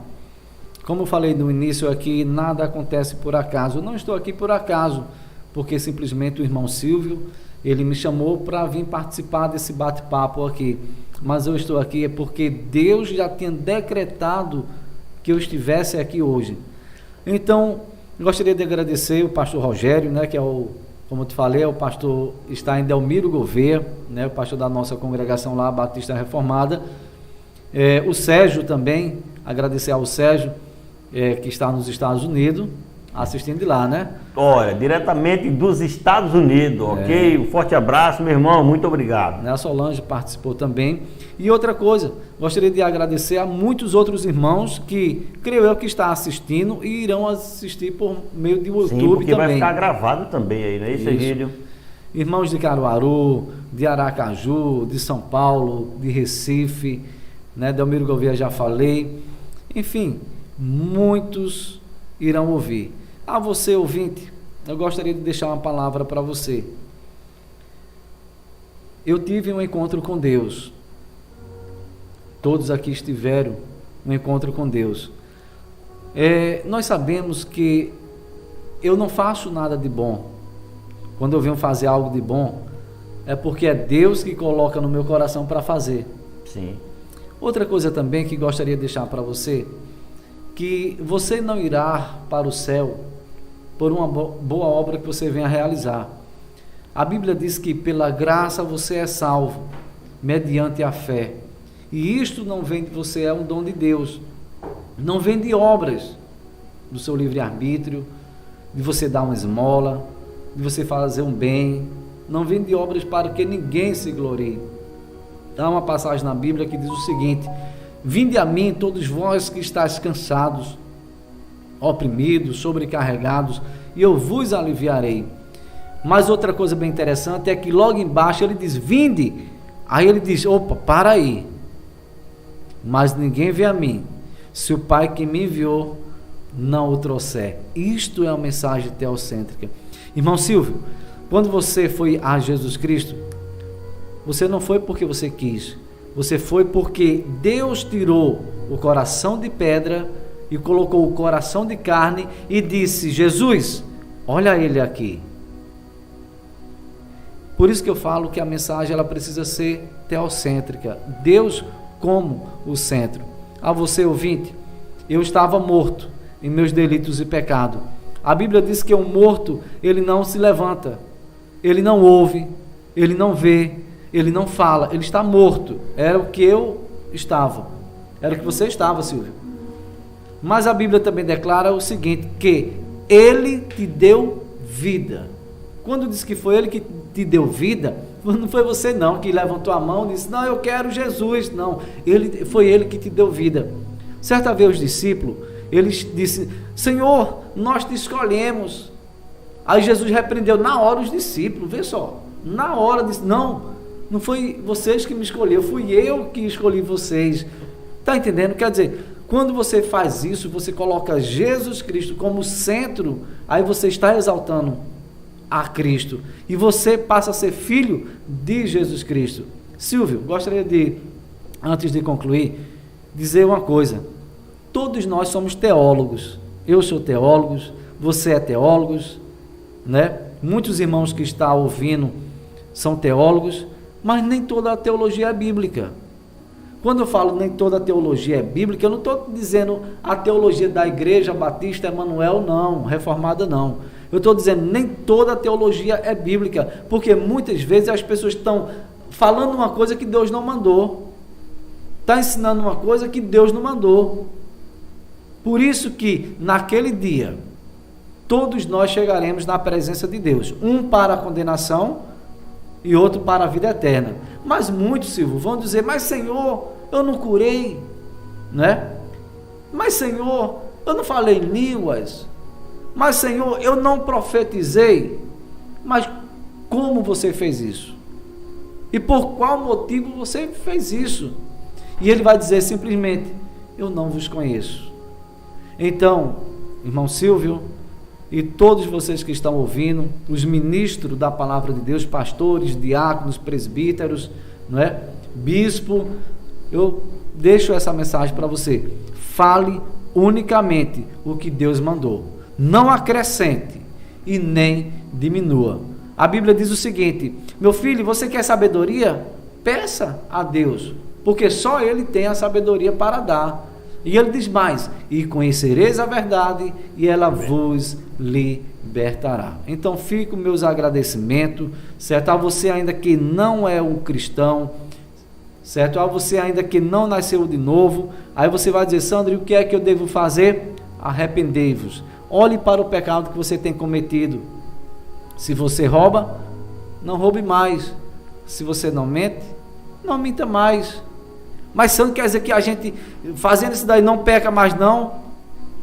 Como eu falei no início aqui, nada acontece por acaso. Eu não estou aqui por acaso, porque simplesmente o irmão Silvio, ele me chamou para vir participar desse bate-papo aqui. Mas eu estou aqui é porque Deus já tinha decretado que eu estivesse aqui hoje. Então, eu gostaria de agradecer o pastor Rogério, né, que é como eu te falei, o pastor está em Delmiro Gouveia, né, o pastor da nossa congregação lá, Batista Reformada. O Sérgio também, agradecer ao Sérgio, que está nos Estados Unidos, assistindo de lá, né? Olha, diretamente dos Estados Unidos, ok? Um forte abraço, meu irmão, muito obrigado. A Solange participou também. E outra coisa, gostaria de agradecer a muitos outros irmãos que, creio eu, que está assistindo e irão assistir por meio de YouTube. Sim, porque também vai ficar gravado também aí, né? Esse vídeo. Irmãos de Caruaru, de Aracaju, de São Paulo, de Recife, né? Delmiro Gouveia já falei. Enfim, muitos irão ouvir. A você, ouvinte, eu gostaria de deixar uma palavra para você. Eu tive um encontro com Deus. Todos aqui tiveram um encontro com Deus. Nós sabemos que eu não faço nada de bom. Quando eu venho fazer algo de bom, é porque é Deus que coloca no meu coração para fazer. Sim. Outra coisa também que gostaria de deixar para você, que você não irá para o céu por uma boa obra que você venha realizar. A Bíblia diz que pela graça você é salvo, mediante a fé. E isto não vem de você, é um dom de Deus. Não vem de obras, do seu livre-arbítrio, de você dar uma esmola, de você fazer um bem. Não vem de obras para que ninguém se glorie. Há uma passagem na Bíblia que diz o seguinte: vinde a mim todos vós que estáis cansados, oprimidos, sobrecarregados, e eu vos aliviarei. Mas outra coisa bem interessante é que logo embaixo ele diz, vinde. Aí ele diz, opa, para aí. Mas ninguém vê a mim, se o Pai que me enviou não o trouxer. Isto é uma mensagem teocêntrica. Irmão Silvio, quando você foi a Jesus Cristo, você não foi porque você quis. Você foi porque Deus tirou o coração de pedra e colocou o coração de carne e disse, Jesus, olha ele aqui. Por isso que eu falo que a mensagem ela precisa ser teocêntrica. Deus como o centro. A você, ouvinte, eu estava morto em meus delitos e pecado. A Bíblia diz que o morto, ele não se levanta, ele não ouve, ele não vê, ele não fala, ele está morto. Era o que eu estava, era o que você estava, Silvio. Mas a Bíblia também declara o seguinte, que ele te deu vida. Quando diz que foi ele que te deu vida, não foi você não que levantou a mão e disse, não, eu quero Jesus. Não, foi ele que te deu vida. Certa vez os discípulos, eles disseram, Senhor, nós te escolhemos. Aí Jesus repreendeu na hora os discípulos, vê só, na hora disse, não, Não foi vocês que me escolheram, fui eu que escolhi vocês. Está entendendo? Quer dizer, quando você faz isso, você coloca Jesus Cristo como centro, aí você está exaltando a Cristo. E você passa a ser filho de Jesus Cristo. Silvio, gostaria de, antes de concluir, dizer uma coisa. Todos nós somos teólogos. Eu sou teólogo, você é teólogo, né? Muitos irmãos que estão ouvindo são teólogos, mas nem toda a teologia é bíblica. Quando eu falo nem toda a teologia é bíblica, eu não estou dizendo a teologia da Igreja Batista Emanuel, não, reformada não. Eu estou dizendo nem toda a teologia é bíblica, porque muitas vezes as pessoas estão falando uma coisa que Deus não mandou, está ensinando uma coisa que Deus não mandou. Por isso que naquele dia, todos nós chegaremos na presença de Deus, um para a condenação e outro para a vida eterna. Mas muitos, Silvio, vão dizer, mas Senhor, eu não curei, né? Mas Senhor, eu não falei em línguas, mas Senhor, eu não profetizei. Mas como você fez isso? E por qual motivo você fez isso? E ele vai dizer simplesmente, eu não vos conheço. Então, irmão Silvio, e todos vocês que estão ouvindo, os ministros da palavra de Deus, pastores, diáconos, presbíteros, não é? Bispo, eu deixo essa mensagem para você. Fale unicamente o que Deus mandou. Não acrescente e nem diminua. A Bíblia diz o seguinte, meu filho, você quer sabedoria? Peça a Deus, porque só Ele tem a sabedoria para dar. E ele diz mais, e conhecereis a verdade, e ela vos libertará. Então fico meus agradecimentos, certo? A você ainda que não é um cristão, certo? A você ainda que não nasceu de novo, aí você vai dizer, Sandro, e o que é que eu devo fazer? Arrependei-vos. Olhe para o pecado que você tem cometido. Se você rouba, não roube mais. Se você não mente, não minta mais. Mas isso não quer dizer que a gente, fazendo isso daí, não peca mais não.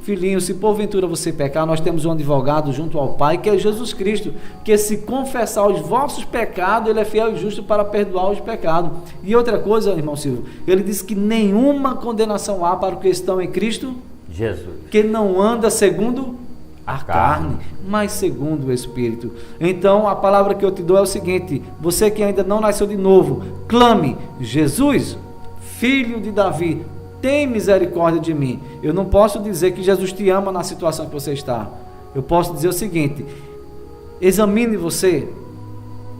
Filhinho, se porventura você pecar, nós temos um advogado junto ao Pai, que é Jesus Cristo, que se confessar os vossos pecados, Ele é fiel e justo para perdoar os pecados. E outra coisa, irmão Silvio, Ele diz que nenhuma condenação há para os que estão em Cristo Jesus, que não anda segundo a carne, mas segundo o Espírito. Então, a palavra que eu te dou é o seguinte, você que ainda não nasceu de novo, clame, Jesus, Filho de Davi, tem misericórdia de mim. Eu não posso dizer que Jesus te ama na situação que você está. Eu posso dizer o seguinte, examine você,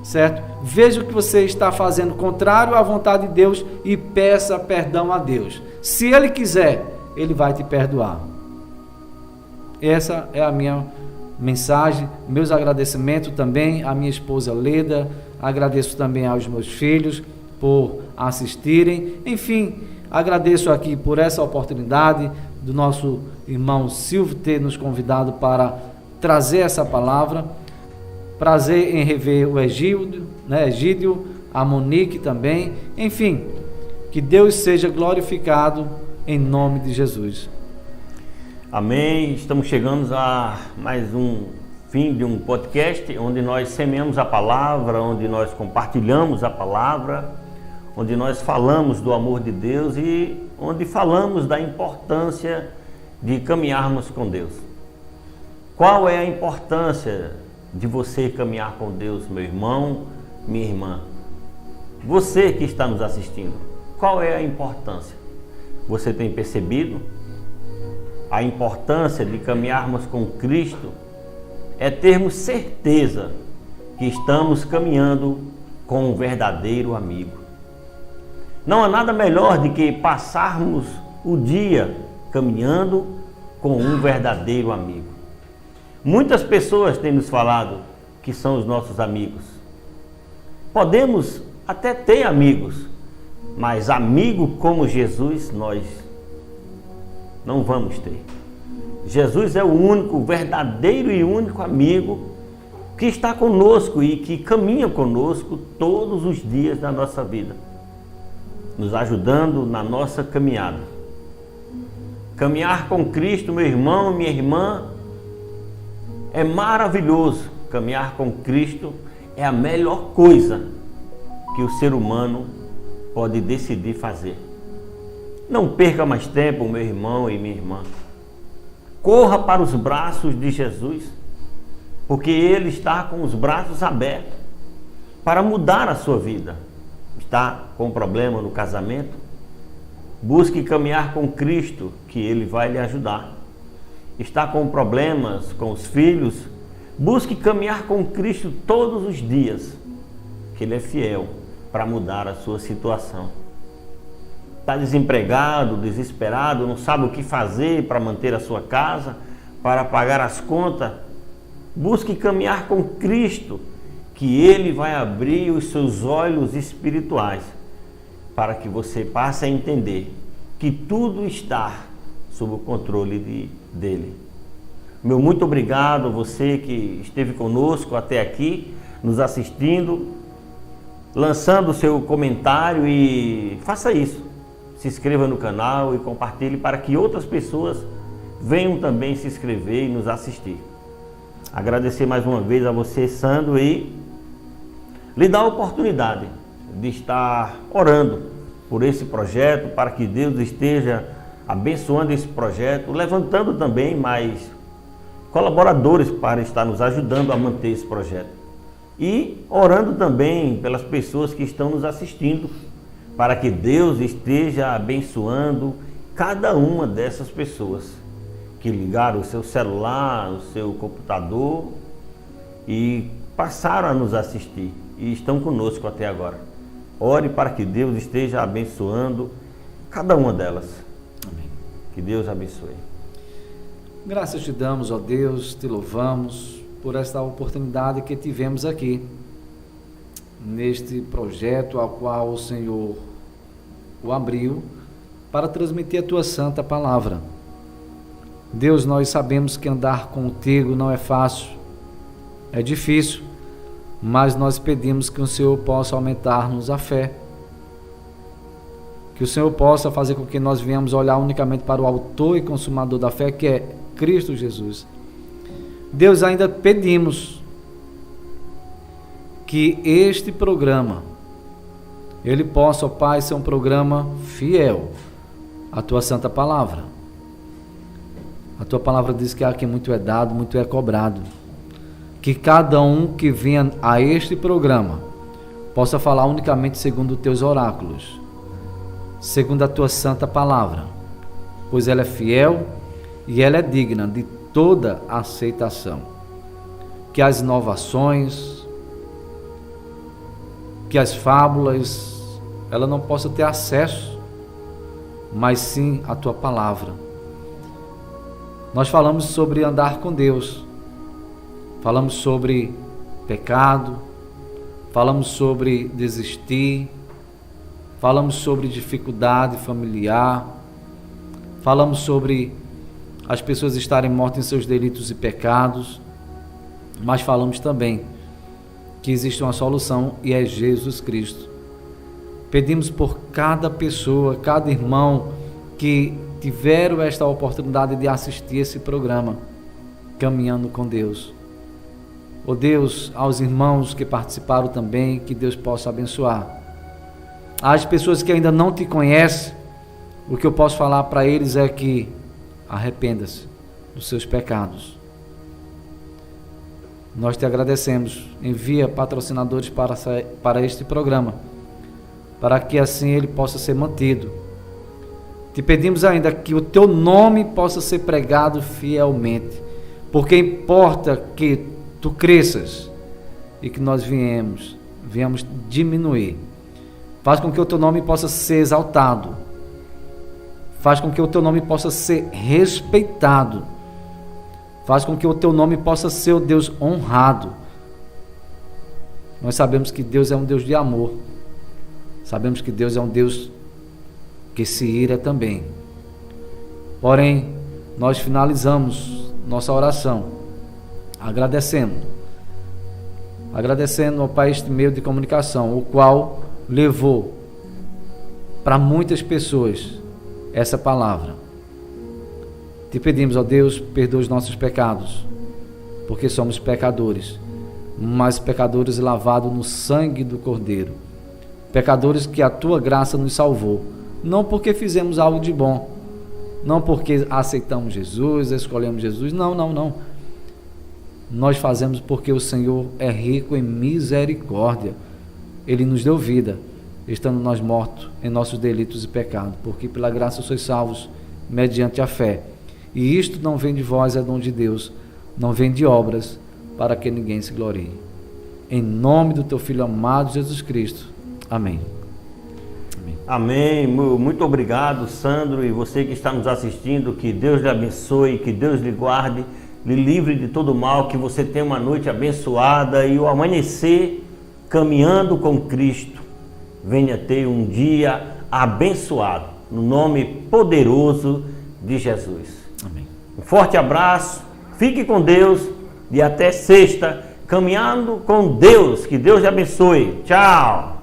certo? Veja o que você está fazendo contrário à vontade de Deus e peça perdão a Deus. Se Ele quiser, Ele vai te perdoar. Essa é a minha mensagem, meus agradecimentos também à minha esposa Leda, agradeço também aos meus filhos por assistirem, enfim, agradeço aqui por essa oportunidade do nosso irmão Silvio ter nos convidado para trazer essa palavra. Prazer em rever o Egídio, a Monique também, enfim, que Deus seja glorificado em nome de Jesus. Amém. Estamos chegando a mais um fim de um podcast onde nós semeamos a palavra, onde nós compartilhamos a palavra, onde nós falamos do amor de Deus e onde falamos da importância de caminharmos com Deus. Qual é a importância de você caminhar com Deus, meu irmão, minha irmã? Você que está nos assistindo, qual é a importância? Você tem percebido? A importância de caminharmos com Cristo é termos certeza que estamos caminhando com um verdadeiro amigo. Não há nada melhor do que passarmos o dia caminhando com um verdadeiro amigo. Muitas pessoas têm nos falado que são os nossos amigos. Podemos até ter amigos, mas amigo como Jesus nós não vamos ter. Jesus é o único, verdadeiro e único amigo que está conosco e que caminha conosco todos os dias da nossa vida, nos ajudando na nossa caminhada. Caminhar com Cristo, meu irmão, minha irmã, é maravilhoso. Caminhar com Cristo é a melhor coisa que o ser humano pode decidir fazer. Não perca mais tempo, meu irmão e minha irmã. Corra para os braços de Jesus, porque Ele está com os braços abertos para mudar a sua vida. Está com um problema no casamento? Busque caminhar com Cristo, que Ele vai lhe ajudar. Está com problemas com os filhos? Busque caminhar com Cristo todos os dias, que Ele é fiel para mudar a sua situação. Está desempregado, desesperado, não sabe o que fazer para manter a sua casa, para pagar as contas? Busque caminhar com Cristo, que Ele vai abrir os seus olhos espirituais, para que você passe a entender que tudo está sob o controle dEle. Meu muito obrigado a você que esteve conosco até aqui, nos assistindo, lançando o seu comentário, e faça isso. Se inscreva no canal e compartilhe para que outras pessoas venham também se inscrever e nos assistir. Agradecer mais uma vez a você, Sandro, e lhe dar a oportunidade de estar orando por esse projeto, para que Deus esteja abençoando esse projeto, levantando também mais colaboradores para estar nos ajudando a manter esse projeto. E orando também pelas pessoas que estão nos assistindo, para que Deus esteja abençoando cada uma dessas pessoas que ligaram o seu celular, o seu computador e passaram a nos assistir e estão conosco até agora. Ore para que Deus esteja abençoando cada uma delas. Amém. Que Deus abençoe. Graças te damos, ó Deus, te louvamos por esta oportunidade que tivemos aqui, neste projeto ao qual o Senhor o abriu para transmitir a tua santa palavra. Deus, nós sabemos que andar contigo não é fácil, é difícil, mas nós pedimos que o Senhor possa aumentar-nos a fé, que o Senhor possa fazer com que nós venhamos olhar unicamente para o autor e consumador da fé, que é Cristo Jesus. Deus, ainda pedimos que este programa, ele possa, ó Pai, ser um programa fiel à tua santa palavra. A tua palavra diz que aqui muito é dado, muito é cobrado. Que cada um que venha a este programa possa falar unicamente segundo os teus oráculos, segundo a tua santa palavra, pois ela é fiel e ela é digna de toda aceitação. Que as inovações, que as fábulas, ela não possa ter acesso, mas sim a tua palavra. Nós falamos sobre andar com Deus, falamos sobre pecado, falamos sobre desistir, falamos sobre dificuldade familiar, falamos sobre as pessoas estarem mortas em seus delitos e pecados, mas falamos também que existe uma solução e é Jesus Cristo. Pedimos por cada pessoa, cada irmão que tiveram esta oportunidade de assistir esse programa, Caminhando com Deus. Ó Deus, aos irmãos que participaram também, que Deus possa abençoar. As pessoas que ainda não te conhecem, o que eu posso falar para eles é que arrependa-se dos seus pecados. Nós te agradecemos. Envia patrocinadores para este programa, para que assim ele possa ser mantido. Te pedimos ainda que o teu nome possa ser pregado fielmente, porque importa que tu cresças e que nós viemos diminuir. Faz com que o teu nome possa ser exaltado. Faz com que o teu nome possa ser respeitado. Faz com que o teu nome possa ser, o Deus, honrado. Nós sabemos que Deus é um Deus de amor. Sabemos que Deus é um Deus que se ira também. Porém, nós finalizamos nossa oração agradecendo, ó Pai, este meio de comunicação, o qual levou para muitas pessoas essa palavra. Te pedimos, ó Deus, perdoa os nossos pecados, porque somos pecadores, mas pecadores lavados no sangue do Cordeiro. Pecadores que a tua graça nos salvou, não porque fizemos algo de bom, não porque aceitamos Jesus, escolhemos Jesus, não. Nós fazemos porque o Senhor é rico em misericórdia. Ele nos deu vida, estando nós mortos em nossos delitos e pecados, porque pela graça sois salvos, mediante a fé. E isto não vem de vós, é dom de Deus, não vem de obras, para que ninguém se glorie. Em nome do teu Filho amado Jesus Cristo. Amém. Amém. Muito obrigado, Sandro, e você que está nos assistindo, que Deus lhe abençoe, que Deus lhe guarde, lhe livre de todo mal, que você tenha uma noite abençoada e o amanhecer caminhando com Cristo venha ter um dia abençoado, no nome poderoso de Jesus. Amém. Um forte abraço, fique com Deus e até sexta, caminhando com Deus. Que Deus lhe abençoe. Tchau.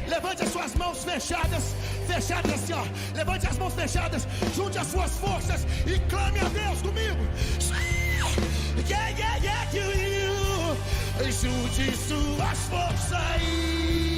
Levante as suas mãos fechadas assim, ó. Levante as mãos fechadas, junte as suas forças e clame a Deus comigo. Yeah, junte suas forças aí.